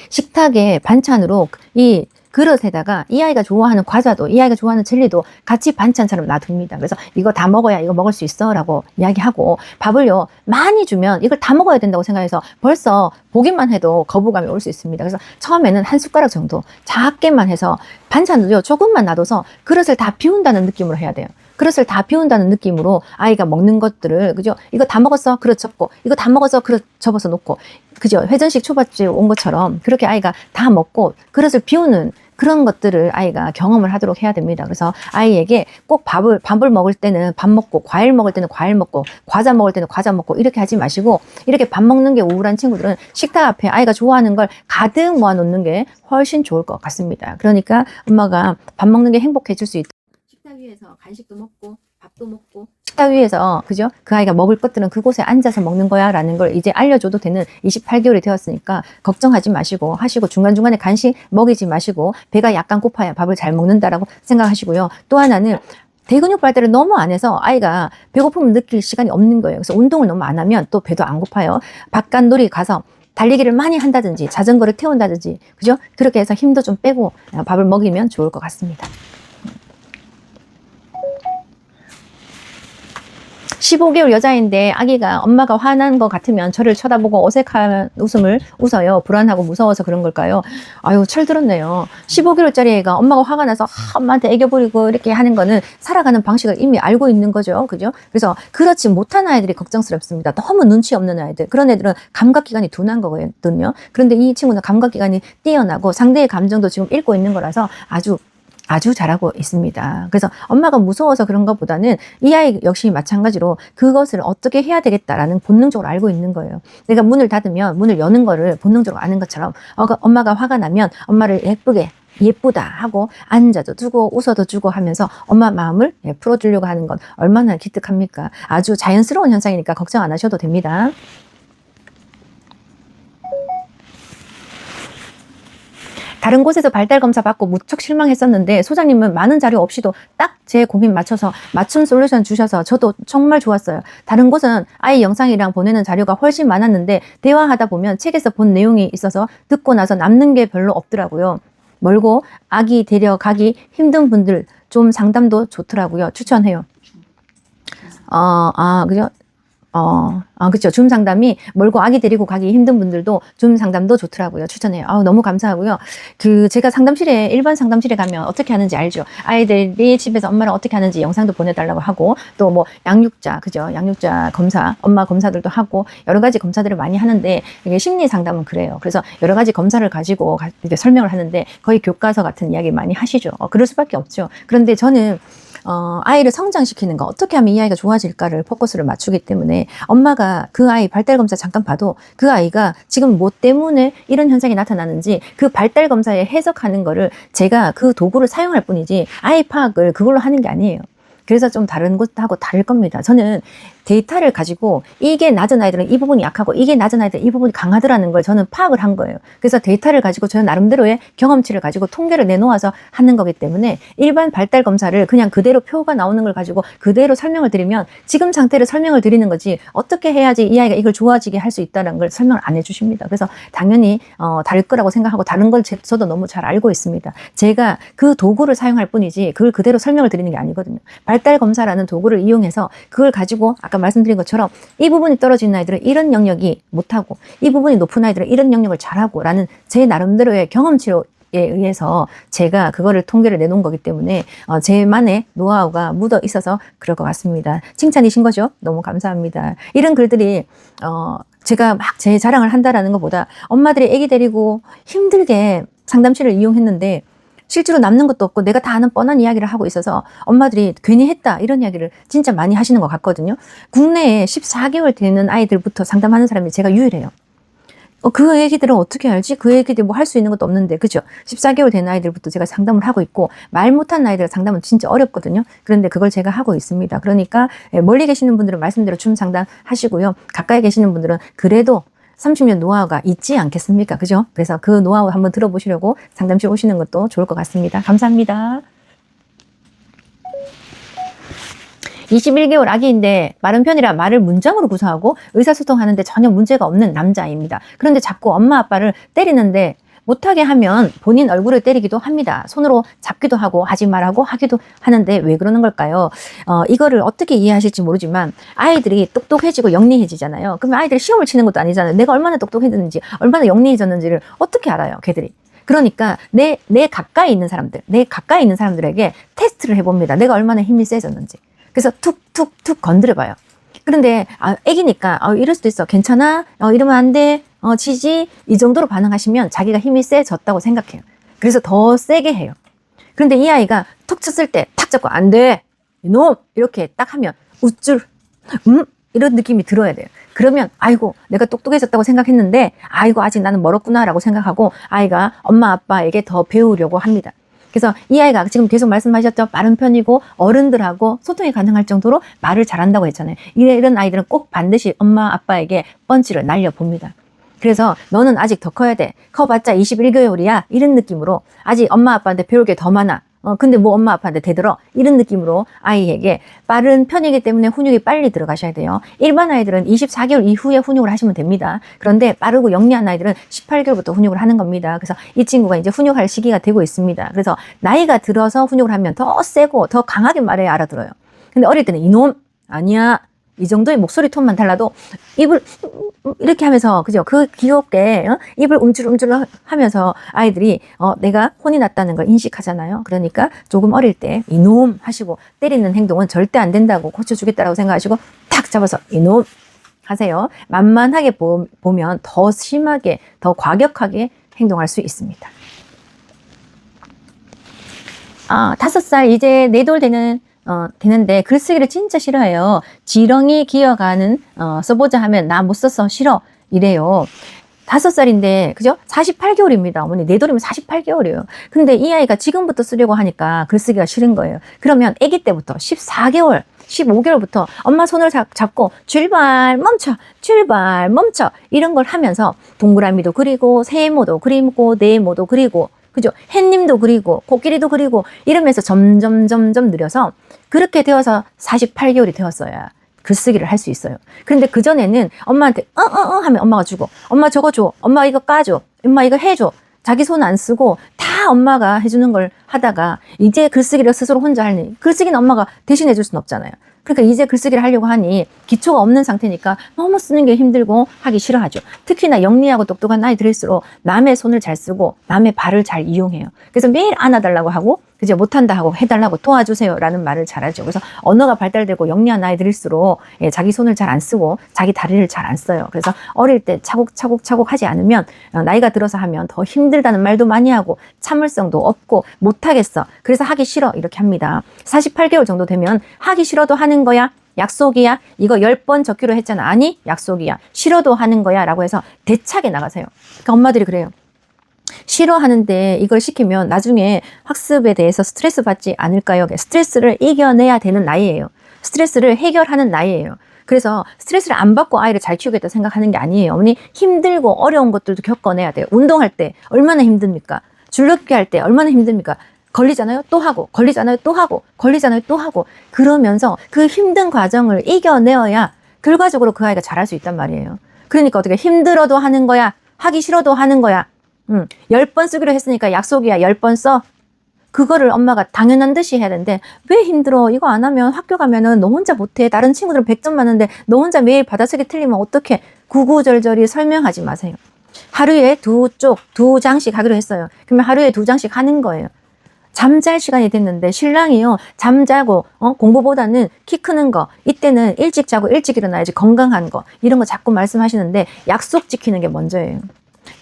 식탁에 반찬으로 이 그릇에다가 이 아이가 좋아하는 과자도 이 아이가 좋아하는 젤리도 같이 반찬처럼 놔둡니다. 그래서 이거 다 먹어야 이거 먹을 수 있어 라고 이야기하고 밥을요 많이 주면 이걸 다 먹어야 된다고 생각해서 벌써 보기만 해도 거부감이 올 수 있습니다. 그래서 처음에는 한 숟가락 정도 작게만 해서 반찬을요 조금만 놔둬서 그릇을 다 비운다는 느낌으로 해야 돼요. 그릇을 다 비운다는 느낌으로 아이가 먹는 것들을, 그죠? 이거 다 먹었어? 그릇 접고. 이거 다 먹어서 그릇 접어서 놓고. 그죠? 회전식 초밥집 온 것처럼 그렇게 아이가 다 먹고 그릇을 비우는 그런 것들을 아이가 경험을 하도록 해야 됩니다. 그래서 아이에게 꼭 밥을 먹을 때는 밥 먹고, 과일 먹을 때는 과일 먹고, 과자 먹을 때는 과자 먹고, 이렇게 하지 마시고, 이렇게 밥 먹는 게 우울한 친구들은 식탁 앞에 아이가 좋아하는 걸 가득 모아 놓는 게 훨씬 좋을 것 같습니다. 그러니까 엄마가 밥 먹는 게 행복해질 수 있도록 식탁 위에서 간식도 먹고 밥도 먹고 식탁 위에서, 그죠? 그 아이가 먹을 것들은 그곳에 앉아서 먹는 거야 라는 걸 이제 알려줘도 되는 28개월이 되었으니까 걱정하지 마시고 하시고, 중간중간에 간식 먹이지 마시고 배가 약간 고파야 밥을 잘 먹는다라고 생각하시고요. 또 하나는 대근육 발달을 너무 안 해서 아이가 배고픔을 느낄 시간이 없는 거예요. 그래서 운동을 너무 안 하면 또 배도 안 고파요. 바깥놀이 가서 달리기를 많이 한다든지 자전거를 태운다든지, 그죠? 그렇게 해서 힘도 좀 빼고 밥을 먹이면 좋을 것 같습니다. 15개월 여자인데 아기가 엄마가 화난 것 같으면 저를 쳐다보고 어색한 웃음을 웃어요. 불안하고 무서워서 그런 걸까요? 아유, 철 들었네요. 15개월짜리 애가 엄마가 화가 나서 엄마한테 애교 부리고 이렇게 하는 거는 살아가는 방식을 이미 알고 있는 거죠. 그죠? 그래서 그렇지 못한 아이들이 걱정스럽습니다. 너무 눈치 없는 아이들. 그런 애들은 감각기관이 둔한 거거든요. 그런데 이 친구는 감각기관이 뛰어나고 상대의 감정도 지금 읽고 있는 거라서 아주 잘하고 있습니다. 그래서 엄마가 무서워서 그런 것보다는 이 아이 역시 마찬가지로 그것을 어떻게 해야 되겠다라는 본능적으로 알고 있는 거예요. 내가 문을 닫으면 문을 여는 거를 본능적으로 아는 것처럼 엄마가 화가 나면 엄마를 예쁘다 하고 앉아도 두고 웃어도 주고 하면서 엄마 마음을 풀어주려고 하는 건 얼마나 기특합니까? 아주 자연스러운 현상이니까 걱정 안 하셔도 됩니다. 다른 곳에서 발달 검사 받고 무척 실망했었는데 소장님은 많은 자료 없이도 딱 제 고민 맞춰서 맞춤 솔루션 주셔서 저도 정말 좋았어요. 다른 곳은 아이 영상이랑 보내는 자료가 훨씬 많았는데 대화하다 보면 책에서 본 내용이 있어서 듣고 나서 남는 게 별로 없더라고요. 멀고 아기 데려가기 힘든 분들 좀 상담도 좋더라고요. 추천해요. 그죠? 그렇죠. 줌 상담이 멀고 아기 데리고 가기 힘든 분들도 줌 상담도 좋더라고요. 추천해요. 너무 감사하고요. 제가 일반 상담실에 가면 어떻게 하는지 알죠. 아이들이 집에서 엄마랑 어떻게 하는지 영상도 보내달라고 하고, 또 뭐 양육자, 그죠? 양육자 검사, 엄마 검사들도 하고 여러 가지 검사들을 많이 하는데, 이게 심리 상담은 그래요. 그래서 여러 가지 검사를 가지고 이제 설명을 하는데 거의 교과서 같은 이야기 많이 하시죠. 그럴 수밖에 없죠. 그런데 저는 아이를 성장시키는 거, 어떻게 하면 이 아이가 좋아질까를 포커스를 맞추기 때문에 엄마가 그 아이 발달 검사 잠깐 봐도 그 아이가 지금 뭐 때문에 이런 현상이 나타나는지 그 발달 검사에 해석하는 거를 제가 그 도구를 사용할 뿐이지 아이 파악을 그걸로 하는 게 아니에요. 그래서 좀 다른 것하고 다를 겁니다. 저는 데이터를 가지고 이게 낮은 아이들은 이 부분이 약하고 이게 낮은 아이들은 이 부분이 강하더라는 걸 저는 파악을 한 거예요. 그래서 데이터를 가지고 저는 나름대로의 경험치를 가지고 통계를 내놓아서 하는 거기 때문에 일반 발달 검사를 그냥 그대로 표가 나오는 걸 가지고 그대로 설명을 드리면 지금 상태를 설명을 드리는 거지 어떻게 해야지 이 아이가 이걸 좋아지게 할 수 있다는 걸 설명을 안 해주십니다. 그래서 당연히 다를 거라고 생각하고 다른 걸 저도 너무 잘 알고 있습니다. 제가 그 도구를 사용할 뿐이지 그걸 그대로 설명을 드리는 게 아니거든요. 발달 검사라는 도구를 이용해서 그걸 가지고 아까 말씀드린 것처럼 이 부분이 떨어진 아이들은 이런 영역이 못하고 이 부분이 높은 아이들은 이런 영역을 잘하고 라는 제 나름대로의 경험치로 에 의해서 제가 그거를 통계를 내놓은 거기 때문에 제만의 노하우가 묻어 있어서 그럴 것 같습니다. 칭찬이신 거죠? 너무 감사합니다. 이런 글들이 제가 막 제 자랑을 한다라는 것보다 엄마들이 아기 데리고 힘들게 상담실을 이용했는데 실제로 남는 것도 없고 내가 다 아는 뻔한 이야기를 하고 있어서 엄마들이 괜히 했다 이런 이야기를 진짜 많이 하시는 것 같거든요. 국내에 14개월 되는 아이들부터 상담하는 사람이 제가 유일해요. 그 애기들은 어떻게 알지? 그 애기들 뭐 할 수 있는 것도 없는데, 그죠? 14개월 된 아이들부터 제가 상담을 하고 있고, 말 못한 아이들 상담은 진짜 어렵거든요. 그런데 그걸 제가 하고 있습니다. 그러니까, 멀리 계시는 분들은 말씀대로 줌 상담 하시고요. 가까이 계시는 분들은 그래도 30년 노하우가 있지 않겠습니까? 그죠? 그래서 그 노하우 한번 들어보시려고 상담실 오시는 것도 좋을 것 같습니다. 감사합니다. 21개월 아기인데 마른 편이라 말을 문장으로 구사하고 의사소통하는데 전혀 문제가 없는 남자아이입니다. 그런데 자꾸 엄마 아빠를 때리는데 못하게 하면 본인 얼굴을 때리기도 합니다. 손으로 잡기도 하고 하지 말라고 하기도 하는데 왜 그러는 걸까요? 이거를 어떻게 이해하실지 모르지만 아이들이 똑똑해지고 영리해지잖아요. 그러면 아이들이 시험을 치는 것도 아니잖아요. 내가 얼마나 똑똑해졌는지 얼마나 영리해졌는지를 어떻게 알아요, 걔들이. 그러니까 내 가까이 있는 사람들에게 테스트를 해봅니다. 내가 얼마나 힘이 세졌는지. 그래서 툭툭툭 건드려봐요. 그런데 애기니까 이럴 수도 있어. 괜찮아? 이러면 안 돼. 치지? 이 정도로 반응하시면 자기가 힘이 세졌다고 생각해요. 그래서 더 세게 해요. 그런데 이 아이가 툭 쳤을 때 탁 잡고 안 돼. 이놈! 이렇게 딱 하면 우쭐 이런 느낌이 들어야 돼요. 그러면 아이고 내가 똑똑해졌다고 생각했는데 아이고 아직 나는 멀었구나 라고 생각하고 아이가 엄마 아빠에게 더 배우려고 합니다. 그래서 이 아이가 지금 계속 말씀하셨죠. 빠른 편이고 어른들하고 소통이 가능할 정도로 말을 잘한다고 했잖아요. 이런 아이들은 꼭 반드시 엄마 아빠에게 펀치를 날려봅니다. 그래서 너는 아직 더 커야 돼. 커봤자 21개월이야. 이런 느낌으로 아직 엄마 아빠한테 배울 게 더 많아. 근데 뭐 엄마 아빠한테 대들어? 이런 느낌으로 아이에게 빠른 편이기 때문에 훈육이 빨리 들어가셔야 돼요. 일반 아이들은 24개월 이후에 훈육을 하시면 됩니다. 그런데 빠르고 영리한 아이들은 18개월부터 훈육을 하는 겁니다. 그래서 이 친구가 이제 훈육할 시기가 되고 있습니다. 그래서 나이가 들어서 훈육을 하면 더 세고 더 강하게 말해야 알아들어요. 근데 어릴 때는 이놈! 아니야! 이 정도의 목소리 톤만 달라도 입을 이렇게 하면서 그죠? 그 귀엽게 입을 움찔움찔 하면서 아이들이 내가 혼이 났다는 걸 인식하잖아요. 그러니까 조금 어릴 때 이놈 하시고 때리는 행동은 절대 안 된다고 고쳐주겠다라고 생각하시고 탁 잡아서 이놈 하세요. 만만하게 보면 더 심하게 더 과격하게 행동할 수 있습니다. 5살 이제 4돌 되는데 글쓰기를 진짜 싫어해요. 지렁이 기어가는 써보자 하면 나 못 썼어 싫어 이래요. 5살인데 그죠? 48개월입니다. 어머니 4돌이면 48개월이에요. 근데 이 아이가 지금부터 쓰려고 하니까 글쓰기가 싫은 거예요. 그러면 아기 때부터 14개월 15개월부터 엄마 손을 잡고 출발 멈춰 출발 멈춰 이런 걸 하면서 동그라미도 그리고 세모도 그리고 네모도 그리고 그죠? 햇님도 그리고 코끼리도 그리고 이러면서 점점 느려서 그렇게 되어서 48개월이 되었어야 글쓰기를 할 수 있어요. 그런데 그전에는 엄마한테 하면 엄마가 주고 엄마 저거 줘 엄마 이거 까줘 엄마 이거 해줘 자기 손 안 쓰고 다 엄마가 해주는 걸 하다가 이제 글쓰기를 스스로 혼자 하니 글쓰기는 엄마가 대신해 줄 수는 없잖아요. 그러니까 이제 글쓰기를 하려고 하니 기초가 없는 상태니까 너무 쓰는 게 힘들고 하기 싫어하죠. 특히나 영리하고 똑똑한 아이들일수록 남의 손을 잘 쓰고 남의 발을 잘 이용해요. 그래서 매일 안아달라고 하고 그죠? 못한다 하고 해달라고 도와주세요 라는 말을 잘하죠. 그래서 언어가 발달되고 영리한 아이들일수록 자기 손을 잘 안 쓰고 자기 다리를 잘 안 써요. 그래서 어릴 때 차곡차곡 하지 않으면 나이가 들어서 하면 더 힘들다는 말도 많이 하고 참을성도 없고 못하겠어. 그래서 하기 싫어 이렇게 합니다. 48개월 정도 되면 하기 싫어도 하는 거야. 약속이야. 이거 10번 적기로 했잖아. 아니 약속이야. 싫어도 하는 거야 라고 해서 대차게 나가세요. 그러니까 엄마들이 그래요. 싫어하는데 이걸 시키면 나중에 학습에 대해서 스트레스 받지 않을까요? 스트레스를 이겨내야 되는 나이예요. 스트레스를 해결하는 나이예요. 그래서 스트레스를 안 받고 아이를 잘 키우겠다 생각하는 게 아니에요. 어머니 힘들고 어려운 것들도 겪어내야 돼요. 운동할 때 얼마나 힘듭니까? 줄넘기 할 때 얼마나 힘듭니까? 걸리잖아요? 또 하고 걸리잖아요? 또 하고 걸리잖아요? 또 하고 그러면서 그 힘든 과정을 이겨내어야 결과적으로 그 아이가 잘할 수 있단 말이에요. 그러니까 어떻게 힘들어도 하는 거야. 하기 싫어도 하는 거야. 10번 쓰기로 했으니까 약속이야. 10번 써. 그거를 엄마가 당연한 듯이 해야 되는데 왜 힘들어? 이거 안 하면 학교 가면은 너 혼자 못해. 다른 친구들은 100점 맞는데 너 혼자 매일 받아쓰기 틀리면 어떡해? 구구절절히 설명하지 마세요. 하루에 두 장씩 하기로 했어요. 그러면 하루에 2장씩 하는 거예요. 잠잘 시간이 됐는데 신랑이요. 잠자고 공부보다는 키 크는 거 이때는 일찍 자고 일찍 일어나야지 건강한 거 이런 거 자꾸 말씀하시는데 약속 지키는 게 먼저예요.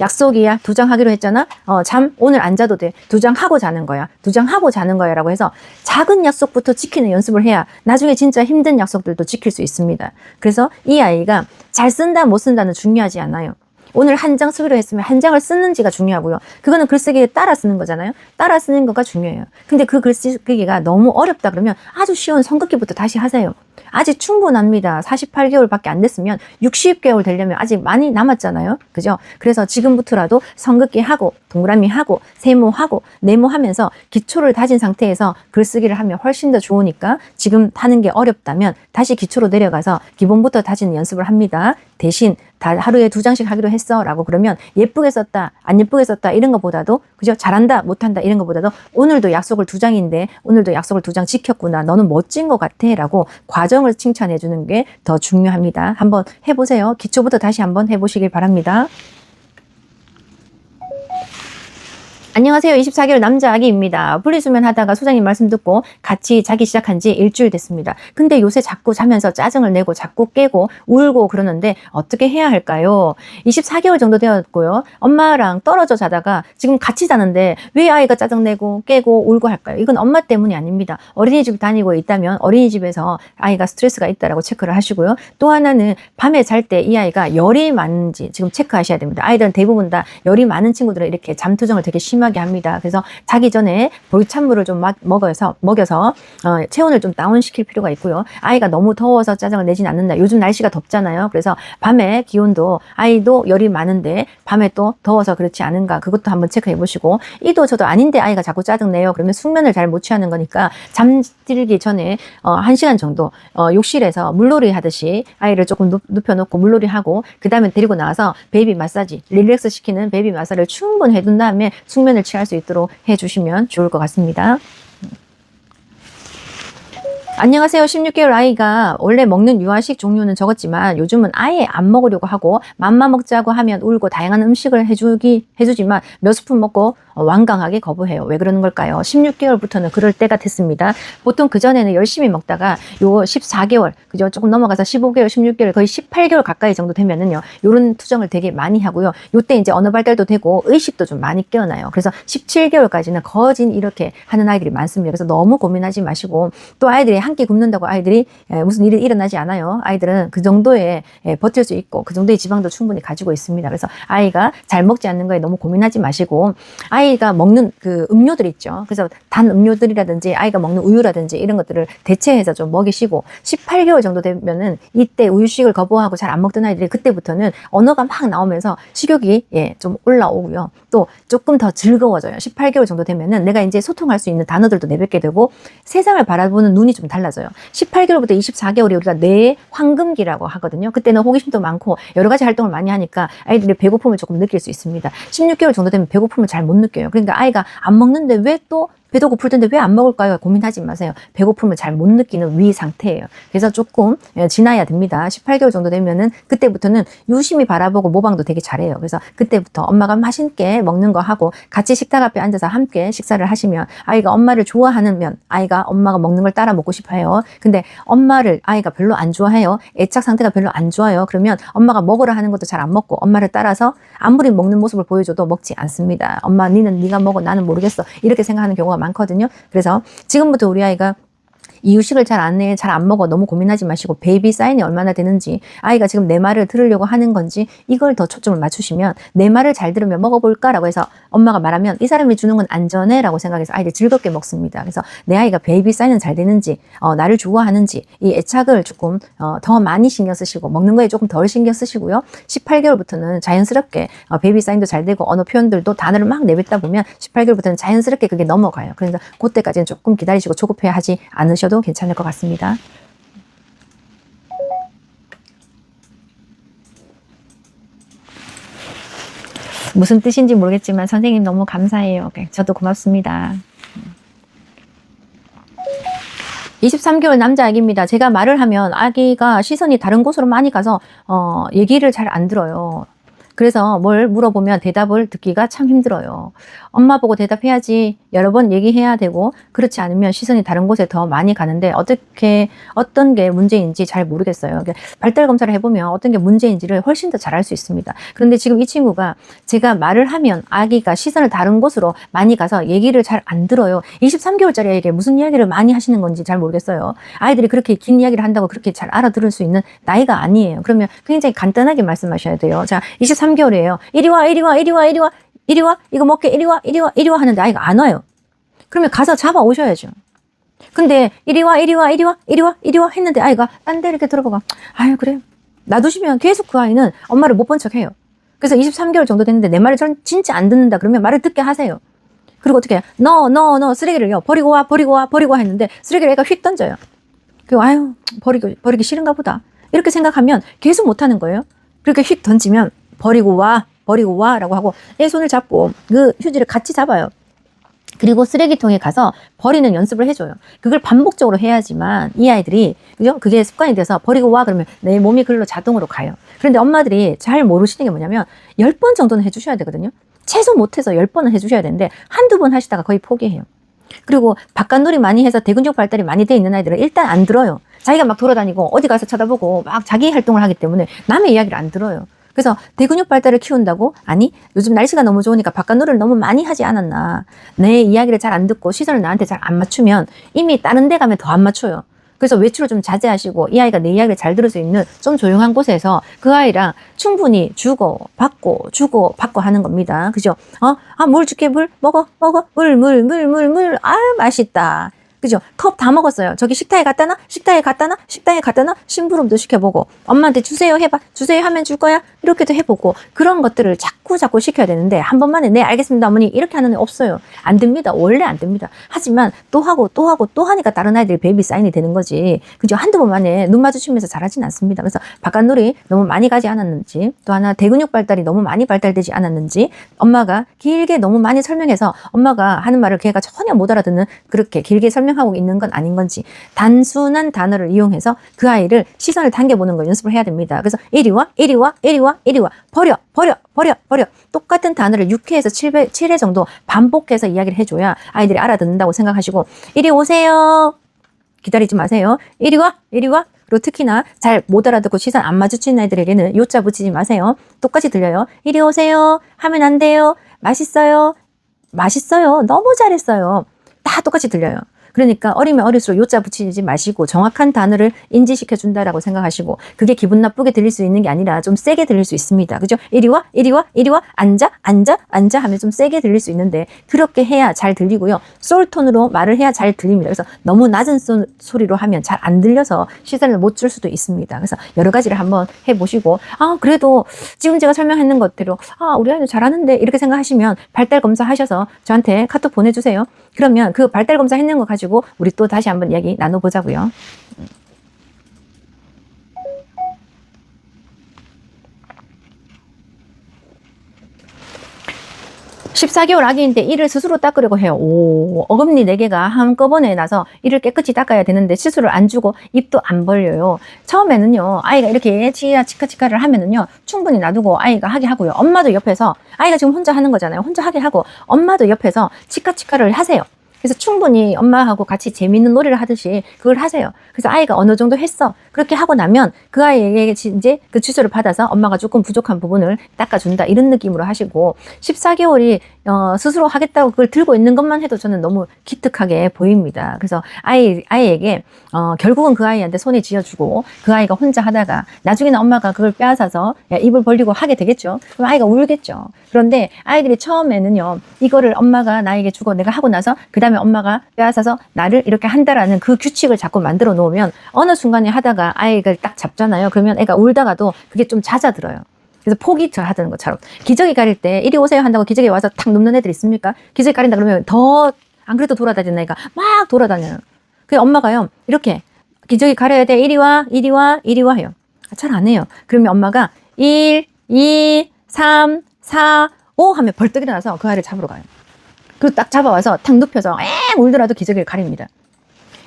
약속이야. 2장 하기로 했잖아. 잠 오늘 안 자도 돼. 2장 하고 자는 거야. 2장 하고 자는 거야 라고 해서 작은 약속부터 지키는 연습을 해야 나중에 진짜 힘든 약속들도 지킬 수 있습니다. 그래서 이 아이가 잘 쓴다 못 쓴다는 중요하지 않아요. 오늘 1장 쓰기로 했으면 1장을 쓰는지가 중요하고요. 그거는 글쓰기에 따라 쓰는 거잖아요. 따라 쓰는 거가 중요해요. 근데 그 글쓰기가 너무 어렵다 그러면 아주 쉬운 성긋기부터 다시 하세요. 아직 충분합니다. 48개월밖에 안 됐으면 60개월 되려면 아직 많이 남았잖아요. 그죠? 그래서 지금부터라도 성긋기 하고 동그라미 하고 세모하고 네모하면서 기초를 다진 상태에서 글쓰기를 하면 훨씬 더 좋으니까 지금 하는 게 어렵다면 다시 기초로 내려가서 기본부터 다지는 연습을 합니다. 대신 다 하루에 2장씩 하기로 했어 라고 그러면 예쁘게 썼다 안 예쁘게 썼다 이런 것보다도 그죠? 잘한다 못한다 이런 것보다도 오늘도 약속을 2장인데 오늘도 약속을 2장 지켰구나 너는 멋진 것 같아 라고 과정을 칭찬해 주는 게 더 중요합니다. 한번 해보세요. 기초부터 다시 한번 해보시길 바랍니다. 안녕하세요. 24개월 남자 아기입니다. 분리수면 하다가 소장님 말씀 듣고 같이 자기 시작한 지 일주일 됐습니다. 근데 요새 자꾸 자면서 짜증을 내고 자꾸 깨고 울고 그러는데 어떻게 해야 할까요? 24개월 정도 되었고요. 엄마랑 떨어져 자다가 지금 같이 자는데 왜 아이가 짜증내고 깨고 울고 할까요? 이건 엄마 때문이 아닙니다. 어린이집 다니고 있다면 어린이집에서 아이가 스트레스가 있다라고 체크를 하시고요. 또 하나는 밤에 잘 때 이 아이가 열이 많은지 지금 체크하셔야 됩니다. 아이들은 대부분 다 열이 많은 친구들은 이렇게 잠투정을 되게 심하게 합니다. 그래서 자기 전에 보리찬물을 좀 먹여서 체온을 좀 다운시킬 필요가 있고요. 아이가 너무 더워서 짜증을 내진 않는다. 요즘 날씨가 덥잖아요. 그래서 밤에 기온도 아이도 열이 많은데 밤에 또 더워서 그렇지 않은가 그것도 한번 체크해 보시고 이도 저도 아닌데 아이가 자꾸 짜증내요. 그러면 숙면을 잘 못 취하는 거니까 잠들기 전에 1시간 정도 욕실에서 물놀이 하듯이 아이를 조금 눕혀놓고 물놀이 하고 그 다음에 데리고 나와서 베이비 마사지 릴렉스 시키는 베이비 마사지를 충분히 해둔 다음에 숙면을 취할 수 있도록 해주시면 좋을 것 같습니다. 안녕하세요. 16개월 아이가 원래 먹는 유아식 종류는 적었지만 요즘은 아예 안 먹으려고 하고 맘마 먹자고 하면 울고 다양한 음식을 해주지만 몇 스푼 먹고 완강하게 거부해요. 왜 그러는 걸까요? 16개월부터는 그럴 때가 됐습니다. 보통 그전에는 열심히 먹다가 요 14개월, 그죠? 조금 넘어가서 15개월, 16개월, 거의 18개월 가까이 정도 되면은요. 요런 투정을 되게 많이 하고요. 요때 이제 언어 발달도 되고 의식도 좀 많이 깨어나요. 그래서 17개월까지는 거진 이렇게 하는 아이들이 많습니다. 그래서 너무 고민하지 마시고 또 아이들이 한 끼 굶는다고 아이들이 무슨 일이 일어나지 않아요. 아이들은 그 정도의 버틸 수 있고 그 정도의 지방도 충분히 가지고 있습니다. 그래서 아이가 잘 먹지 않는 거에 너무 고민하지 마시고 아이가 먹는 그 음료들 있죠. 그래서 단 음료들이라든지 아이가 먹는 우유라든지 이런 것들을 대체해서 좀 먹이시고 18개월 정도 되면은 이때 우유식을 거부하고 잘 안 먹던 아이들이 그때부터는 언어가 막 나오면서 식욕이 좀 올라오고요. 또 조금 더 즐거워져요. 18개월 정도 되면은 내가 이제 소통할 수 있는 단어들도 내뱉게 되고 세상을 바라보는 눈이 좀 달라져요. 18개월부터 24개월이 우리가 뇌의 황금기라고 하거든요. 그때는 호기심도 많고 여러 가지 활동을 많이 하니까 아이들이 배고픔을 조금 느낄 수 있습니다. 16개월 정도 되면 배고픔을 잘 못 느껴요. 그러니까 아이가 안 먹는데 왜 또 배도 고플 텐데 왜 안 먹을까요? 고민하지 마세요. 배고픔을 잘 못 느끼는 위 상태예요. 그래서 조금 지나야 됩니다. 18개월 정도 되면은 그때부터는 유심히 바라보고 모방도 되게 잘해요. 그래서 그때부터 엄마가 맛있게 먹는 거 하고 같이 식탁 앞에 앉아서 함께 식사를 하시면 아이가 엄마를 좋아하면 아이가 엄마가 먹는 걸 따라 먹고 싶어요. 근데 엄마를 아이가 별로 안 좋아해요. 애착 상태가 별로 안 좋아요. 그러면 엄마가 먹으라 하는 것도 잘 안 먹고 엄마를 따라서 아무리 먹는 모습을 보여줘도 먹지 않습니다. 엄마 니는 네가 먹어 나는 모르겠어. 이렇게 생각하는 경우가 많거든요. 그래서 지금부터 우리 아이가 이유식을 잘 안 해, 잘 안 먹어 너무 고민하지 마시고 베이비 사인이 얼마나 되는지 아이가 지금 내 말을 들으려고 하는 건지 이걸 더 초점을 맞추시면 내 말을 잘 들으면 먹어볼까라고 해서 엄마가 말하면 이 사람이 주는 건 안전해 라고 생각해서 아이들이 즐겁게 먹습니다. 그래서 내 아이가 베이비 사인은 잘 되는지 나를 좋아하는지 이 애착을 조금 더 많이 신경 쓰시고 먹는 거에 조금 덜 신경 쓰시고요. 18개월부터는 자연스럽게 베이비 사인도 잘 되고 언어 표현들도 단어를 막 내뱉다 보면 18개월부터는 자연스럽게 그게 넘어가요. 그래서 그때까지는 조금 기다리시고 조급해하지 않으셔도 괜찮을 것 같습니다. 무슨 뜻인지 모르겠지만 선생님 너무 감사해요. 저도 고맙습니다. 23개월 남자아기입니다. 제가 말을 하면 아기가 시선이 다른 곳으로 많이 가서 얘기를 잘 안 들어요. 그래서 뭘 물어보면 대답을 듣기가 참 힘들어요. 엄마 보고 대답해야지 여러 번 얘기해야 되고 그렇지 않으면 시선이 다른 곳에 더 많이 가는데 어떤 게 문제인지 잘 모르겠어요. 발달 검사를 해보면 어떤 게 문제인지를 훨씬 더 잘 알 수 있습니다. 그런데 지금 이 친구가 제가 말을 하면 아기가 시선을 다른 곳으로 많이 가서 얘기를 잘 안 들어요. 23개월짜리 아이에게 무슨 이야기를 많이 하시는 건지 잘 모르겠어요. 아이들이 그렇게 긴 이야기를 한다고 그렇게 잘 알아들을 수 있는 나이가 아니에요. 그러면 굉장히 간단하게 말씀하셔야 돼요. 자, 23개월이에요. 이리 와, 이리 와, 이리 와, 이리 와. 이리 와, 이거 먹게, 이리 와, 이리 와, 이리 와 하는데 아이가 안 와요. 그러면 가서 잡아 오셔야죠. 근데 이리 와, 이리 와, 이리 와, 이리 와, 이리 와 했는데 아이가 딴 데 이렇게 들어가고 아유 그래요. 놔두시면 계속 그 아이는 엄마를 못 본 척해요. 그래서 23개월 정도 됐는데 내 말을 진짜 안 듣는다 그러면 말을 듣게 하세요. 그리고 어떻게 너 쓰레기를요 버리고 와, 버리고 와, 버리고 와 했는데 쓰레기를 애가 휙 던져요. 그리고 아유 버리기 싫은가 보다 이렇게 생각하면 계속 못 하는 거예요. 그렇게 휙 던지면 버리고 와 라고 하고 애 손을 잡고 그 휴지를 같이 잡아요. 그리고 쓰레기통에 가서 버리는 연습을 해줘요. 그걸 반복적으로 해야지만 이 아이들이 그죠? 그게 습관이 돼서 버리고 와 그러면 내 몸이 그걸로 자동으로 가요. 그런데 엄마들이 잘 모르시는 게 뭐냐면 10번 정도는 해주셔야 되거든요. 최소 못해서 10번은 해주셔야 되는데 한두 번 하시다가 거의 포기해요. 그리고 바깥놀이 많이 해서 대근육 발달이 많이 돼 있는 아이들은 일단 안 들어요. 자기가 막 돌아다니고 어디 가서 쳐다보고 막 자기 활동을 하기 때문에 남의 이야기를 안 들어요. 그래서 대근육 발달을 키운다고? 아니 요즘 날씨가 너무 좋으니까 바깥놀이를 너무 많이 하지 않았나. 내 이야기를 잘 안 듣고 시선을 나한테 잘 안 맞추면 이미 다른 데 가면 더 안 맞춰요. 그래서 외출을 좀 자제하시고 이 아이가 내 이야기를 잘 들을 수 있는 좀 조용한 곳에서 그 아이랑 충분히 주고 받고 하는 겁니다. 그죠? 물 줄게, 물 먹어 물 맛있다. 그죠? 컵 다 먹었어요. 저기 식탁에 갖다 놔? 심부름도 시켜보고 엄마한테 주세요 해봐. 주세요 하면 줄 거야? 이렇게도 해보고 그런 것들을 자꾸 시켜야 되는데 한 번만에 네 알겠습니다 어머니 이렇게 하는 애 없어요. 안 됩니다. 원래 안 됩니다. 하지만 또 하고 또 하니까 다른 아이들이 베이비 사인이 되는 거지. 그죠? 한두 번 만에 눈 마주치면서 잘하진 않습니다. 그래서 바깥놀이 너무 많이 가지 않았는지 또 하나 대근육 발달이 너무 많이 발달되지 않았는지 엄마가 길게 너무 많이 설명해서 엄마가 하는 말을 걔가 전혀 못 알아듣는 그렇게 길게 설명하고 있는 건 아닌 건지 단순한 단어를 이용해서 그 아이를 시선을 당겨보는 걸 연습을 해야 됩니다. 그래서 이리 와 버려 똑같은 단어를 6회에서 7회 정도 반복해서 이야기를 해줘야 아이들이 알아듣는다고 생각하시고 이리 오세요 기다리지 마세요. 이리 와 그리고 특히나 잘 못 알아듣고 시선 안 마주치는 아이들에게는 요자 붙이지 마세요. 똑같이 들려요. 이리 오세요 하면 안 돼요. 맛있어요 너무 잘했어요. 다 똑같이 들려요. 그러니까 어리면 어릴수록 요자 붙이지 마시고 정확한 단어를 인지시켜 준다라고 생각하시고 그게 기분 나쁘게 들릴 수 있는 게 아니라 좀 세게 들릴 수 있습니다. 그죠? 이리 와 앉아 하면 좀 세게 들릴 수 있는데 그렇게 해야 잘 들리고요. 솔톤으로 말을 해야 잘 들립니다. 그래서 너무 낮은 소리로 하면 잘 안 들려서 시선을 못 줄 수도 있습니다. 그래서 여러 가지를 한번 해보시고 그래도 지금 제가 설명했는 것대로 우리 아이도 잘하는데 이렇게 생각하시면 발달 검사 하셔서 저한테 카톡 보내주세요. 그러면 그 발달 검사 했는 거 가지고 우리 또 다시 한번 이야기 나눠보자고요. 14개월 아기인데 이를 스스로 닦으려고 해요. 오, 어금니 4개가 한꺼번에 나서 이를 깨끗이 닦아야 되는데 시술을 안 주고 입도 안 벌려요. 처음에는요, 아이가 이렇게 치카치카를 하면은요, 충분히 놔두고 아이가 하게 하고요. 엄마도 옆에서, 아이가 지금 혼자 하는 거잖아요. 혼자 하게 하고, 엄마도 옆에서 치카치카를 하세요. 그래서 충분히 엄마하고 같이 재밌는 놀이를 하듯이 그걸 하세요. 그래서 아이가 어느 정도 했어. 그렇게 하고 나면 그 아이에게 이제 그 치료를 받아서 엄마가 조금 부족한 부분을 닦아준다. 이런 느낌으로 하시고 14개월이 스스로 하겠다고 그걸 들고 있는 것만 해도 저는 너무 기특하게 보입니다. 그래서 아이에게 결국은 그 아이한테 손에 쥐어주고 그 아이가 혼자 하다가 나중에는 엄마가 그걸 빼앗아서 입을 벌리고 하게 되겠죠. 그럼 아이가 울겠죠. 그런데 아이들이 처음에는요, 이거를 엄마가 나에게 주고 내가 하고 나서 그 다음에 엄마가 빼앗아서 나를 이렇게 한다라는 그 규칙을 자꾸 만들어 놓으면 어느 순간에 하다가 아이를 딱 잡잖아요. 그러면 애가 울다가도 그게 좀 잦아들어요. 그래서 폭이 저 하는 것처럼 기저귀 가릴 때 이리 오세요 한다고 기저귀 와서 탁 눕는 애들 있습니까? 기저귀 가린다 그러면 더 안 그래도 돌아다니는 애가 막 돌아다녀요. 그 엄마가요, 이렇게 기저귀 가려야 돼. 이리 와, 이리 와, 이리 와 해요. 잘 안 해요. 그러면 엄마가 1, 2, 3, 4, 5 하면 벌떡 일어나서 그 아이를 잡으러 가요. 그리고 딱 잡아와서 탁 눕혀서 울더라도 기저귀를 가립니다.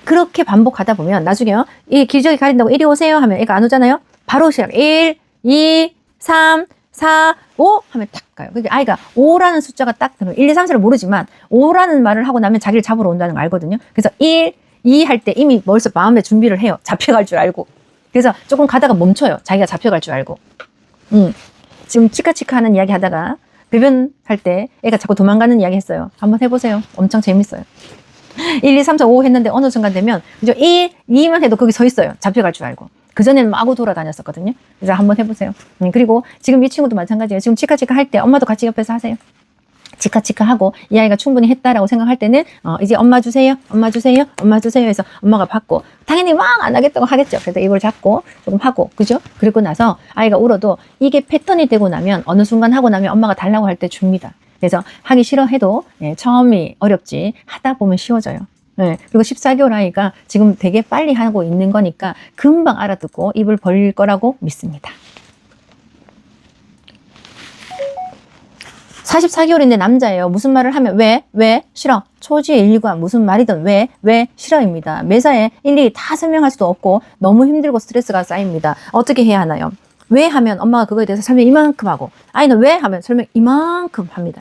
그렇게 반복하다 보면 나중에요, 이 기저귀 가린다고 이리 오세요 하면 애가 안 오잖아요. 바로 시작. 1, 2, 3, 4, 5 하면 탁 가요. 그러니까 아이가 5라는 숫자가 딱 들어요. 1, 2, 3, 4를 모르지만 5라는 말을 하고 나면 자기를 잡으러 온다는 걸 알거든요. 그래서 1, 2 할 때 이미 벌써 마음에 준비를 해요. 잡혀갈 줄 알고. 그래서 조금 가다가 멈춰요. 자기가 잡혀갈 줄 알고. 지금 치카치카 하는 이야기 하다가 배변할 때 애가 자꾸 도망가는 이야기 했어요. 한번 해보세요. 엄청 재밌어요. 1, 2, 3, 4, 5 했는데 어느 순간 되면 이제 1, 2만 해도 거기 서 있어요. 잡혀갈 줄 알고. 그전에는 마구 돌아다녔었거든요. 그래서 한번 해보세요. 그리고 지금 이 친구도 마찬가지예요. 지금 치카치카 할 때 엄마도 같이 옆에서 하세요. 치카치카 하고 이 아이가 충분히 했다라고 생각할 때는 이제 엄마 주세요, 엄마 주세요, 엄마 주세요 해서 엄마가 받고, 당연히 막 안 하겠다고 하겠죠. 그래서 입을 잡고 조금 하고, 그죠? 그리고 나서 아이가 울어도 이게 패턴이 되고 나면 어느 순간 하고 나면 엄마가 달라고 할 때 줍니다. 그래서 하기 싫어해도 처음이 어렵지 하다 보면 쉬워져요. 그리고 14개월 아이가 지금 되게 빨리 하고 있는 거니까 금방 알아듣고 입을 벌릴 거라고 믿습니다. 44개월인데 남자예요. 무슨 말을 하면 왜 싫어. 초지의 일과 무슨 말이든 왜 싫어입니다. 매사에 일일이 다 설명할 수도 없고 너무 힘들고 스트레스가 쌓입니다. 어떻게 해야 하나요? 왜 하면 엄마가 그거에 대해서 설명 이만큼 하고, 아이는 왜 하면 설명 이만큼 합니다.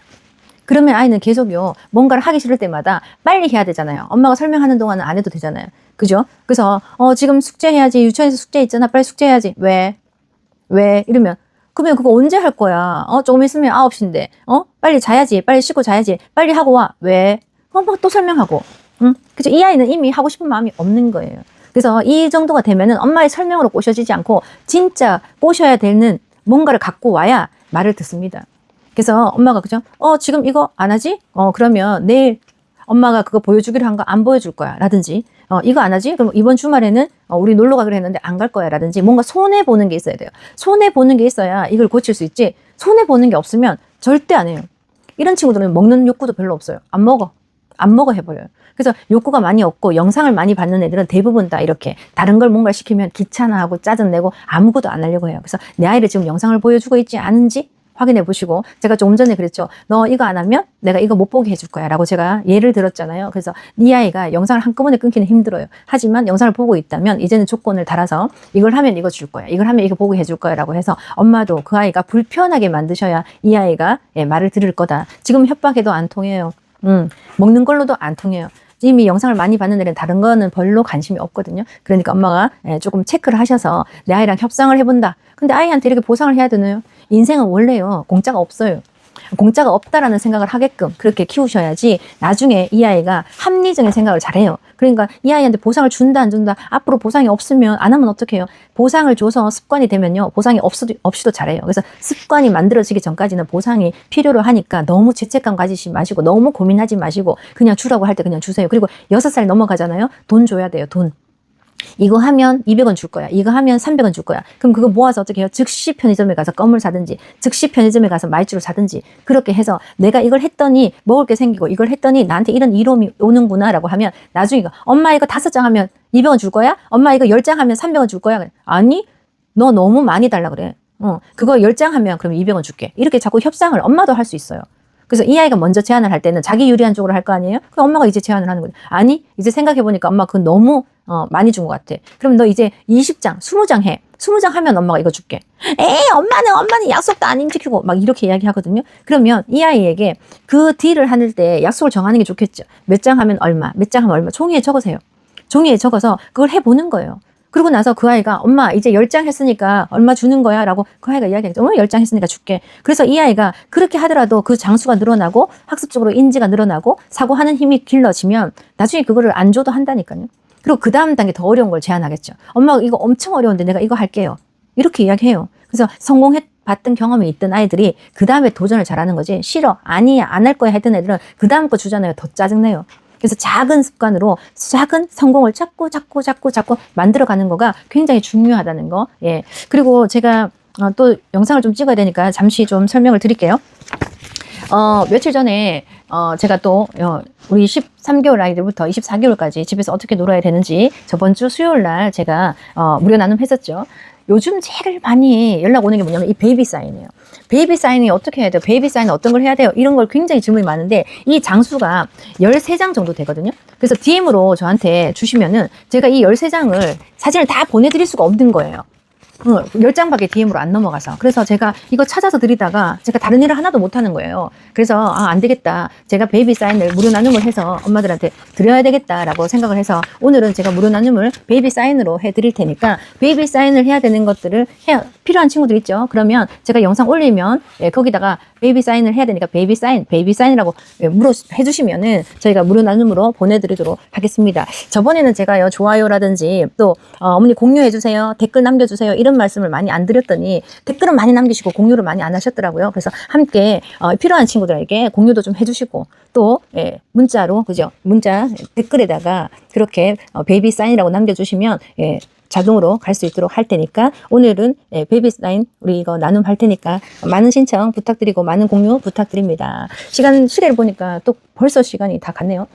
그러면 아이는 계속요, 뭔가를 하기 싫을 때마다 빨리 해야 되잖아요. 엄마가 설명하는 동안은 안 해도 되잖아요. 그죠? 그래서 지금 숙제해야지. 유치원에서 숙제 있잖아. 빨리 숙제해야지. 왜 이러면, 그러면 그거 언제 할 거야? 조금 있으면 9시인데. 빨리 자야지. 빨리 씻고 자야지. 빨리 하고 와. 왜? 막 또 설명하고. 그죠? 이 아이는 이미 하고 싶은 마음이 없는 거예요. 그래서 이 정도가 되면은 엄마의 설명으로 꼬셔지지 않고 진짜 꼬셔야 되는 뭔가를 갖고 와야 말을 듣습니다. 그래서 엄마가 그죠? 지금 이거 안 하지? 그러면 내일 엄마가 그거 보여주기로 한 거 안 보여줄 거야. 라든지, 이거 안 하지? 그럼 이번 주말에는 우리 놀러 가기로 했는데 안 갈 거야. 라든지, 뭔가 손해보는 게 있어야 돼요. 손해보는 게 있어야 이걸 고칠 수 있지, 손해보는 게 없으면 절대 안 해요. 이런 친구들은 먹는 욕구도 별로 없어요. 안 먹어 해버려요. 그래서 욕구가 많이 없고 영상을 많이 받는 애들은 대부분 다 이렇게 다른 걸 뭔가 시키면 귀찮아하고 짜증내고 아무것도 안 하려고 해요. 그래서 내 아이를 지금 영상을 보여주고 있지 않은지 확인해 보시고, 제가 조금 전에 그랬죠. 너 이거 안 하면 내가 이거 못 보게 해줄 거야 라고 제가 예를 들었잖아요. 그래서 네 아이가 영상을 한꺼번에 끊기는 힘들어요. 하지만 영상을 보고 있다면 이제는 조건을 달아서 이걸 하면 이거 줄 거야, 이걸 하면 이거 보게 해줄 거야 라고 해서 엄마도 그 아이가 불편하게 만드셔야 이 아이가 말을 들을 거다. 지금 협박해도 안 통해요. 먹는 걸로도 안 통해요. 이미 영상을 많이 받는 애는 다른 거는 별로 관심이 없거든요. 그러니까 엄마가 조금 체크를 하셔서 내 아이랑 협상을 해본다. 근데 아이한테 이렇게 보상을 해야 되나요? 인생은 원래요, 공짜가 없어요. 공짜가 없다라는 생각을 하게끔 그렇게 키우셔야지 나중에 이 아이가 합리적인 생각을 잘해요. 그러니까 이 아이한테 보상을 준다 안 준다, 앞으로 보상이 없으면 안 하면 어떡해요? 보상을 줘서 습관이 되면요, 보상이 없이도 잘해요. 그래서 습관이 만들어지기 전까지는 보상이 필요로 하니까 너무 죄책감 가지지 마시고 너무 고민하지 마시고 그냥 주라고 할 때 그냥 주세요. 그리고 6살 넘어가잖아요. 돈 줘야 돼요. 돈. 이거 하면 200원 줄 거야. 이거 하면 300원 줄 거야. 그럼 그거 모아서 어떻게 해요? 즉시 편의점에 가서 껌을 사든지, 즉시 편의점에 가서 말주를 사든지, 그렇게 해서 내가 이걸 했더니 먹을 게 생기고 이걸 했더니 나한테 이런 이로움이 오는구나 라고 하면 나중에 엄마 이거 5장 하면 200원 줄 거야? 엄마 이거 10장 하면 300원 줄 거야? 아니, 너 너무 많이 달라 그래. 그거 10장 하면 그럼 200원 줄게. 이렇게 자꾸 협상을 엄마도 할 수 있어요. 그래서 이 아이가 먼저 제안을 할 때는 자기 유리한 쪽으로 할 거 아니에요? 그럼 엄마가 이제 제안을 하는 거죠. 아니, 이제 생각해보니까 엄마 그건 너무 많이 준 것 같아. 그럼 너 이제 20장, 20장 해. 20장 하면 엄마가 이거 줄게. 에이, 엄마는 약속도 안 지키고 막 이렇게 이야기하거든요. 그러면 이 아이에게 그 딜을 하는 때 약속을 정하는 게 좋겠죠. 몇 장 하면 얼마, 몇 장 하면 얼마. 종이에 적으세요. 종이에 적어서 그걸 해보는 거예요. 그러고 나서 그 아이가 엄마 이제 10장 했으니까 얼마 주는 거야? 라고 그 아이가 이야기하겠죠. 10장 했으니까 줄게. 그래서 이 아이가 그렇게 하더라도 그 장수가 늘어나고 학습적으로 인지가 늘어나고 사고하는 힘이 길러지면 나중에 그거를 안 줘도 한다니까요. 그리고 그 다음 단계 더 어려운 걸 제안하겠죠. 엄마 이거 엄청 어려운데 내가 이거 할게요. 이렇게 이야기해요. 그래서 봤던 경험이 있던 아이들이 그 다음에 도전을 잘하는 거지. 싫어, 아니야, 안 할 거야 했던 애들은 그 다음 거 주잖아요. 더 짜증내요. 그래서 작은 습관으로 작은 성공을 자꾸 만들어가는 거가 굉장히 중요하다는 거. 예. 그리고 제가 또 영상을 좀 찍어야 되니까 잠시 좀 설명을 드릴게요. 며칠 전에 제가 또 우리 13개월 아이들부터 24개월까지 집에서 어떻게 놀아야 되는지 저번 주 수요일 날 제가 무료 나눔 했었죠. 요즘 제일 많이 연락 오는 게 뭐냐면 이 베이비 사인이에요. 베이비 사인이 어떻게 해야 돼요? 베이비 사인은 어떤 걸 해야 돼요? 이런 걸 굉장히 질문이 많은데 이 장수가 13장 정도 되거든요. 그래서 DM으로 저한테 주시면은 제가 이 13장을 사진을 다 보내드릴 수가 없는 거예요. 10장밖에 DM으로 안 넘어가서. 그래서 제가 이거 찾아서 드리다가 제가 다른 일을 하나도 못 하는 거예요. 그래서 안 되겠다. 제가 베이비 사인을 무료 나눔을 해서 엄마들한테 드려야 되겠다라고 생각을 해서 오늘은 제가 무료 나눔을 베이비 사인으로 해드릴 테니까 베이비 사인을 해야 되는 것들을 필요한 친구들 있죠. 그러면 제가 영상 올리면 거기다가 베이비 사인을 해야 되니까 베이비 사인이라고 해주시면은 저희가 무료 나눔으로 보내드리도록 하겠습니다. 저번에는 제가요 좋아요라든지 또 어머니 공유해주세요, 댓글 남겨주세요 이런 말씀을 많이 안 드렸더니 댓글은 많이 남기시고 공유를 많이 안 하셨더라고요. 그래서 함께 필요한 친구들에게 공유도 좀 해주시고 또 문자로 그죠? 문자 댓글에다가 그렇게 베이비 사인이라고 남겨주시면 자동으로 갈 수 있도록 할 테니까 오늘은 베이비 사인 우리 이거 나눔 할 테니까 많은 신청 부탁드리고 많은 공유 부탁드립니다. 시계를 보니까 또 벌써 시간이 다 갔네요.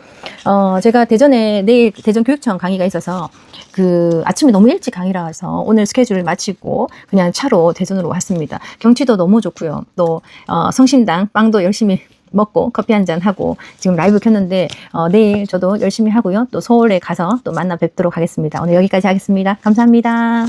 제가 대전에 내일 대전 교육청 강의가 있어서 그 아침에 너무 일찍 강의라서 오늘 스케줄을 마치고 그냥 차로 대전으로 왔습니다. 경치도 너무 좋고요. 또 성심당 빵도 열심히 먹고 커피 한잔 하고 지금 라이브 켰는데 내일 저도 열심히 하고요. 또 서울에 가서 또 만나 뵙도록 하겠습니다. 오늘 여기까지 하겠습니다. 감사합니다.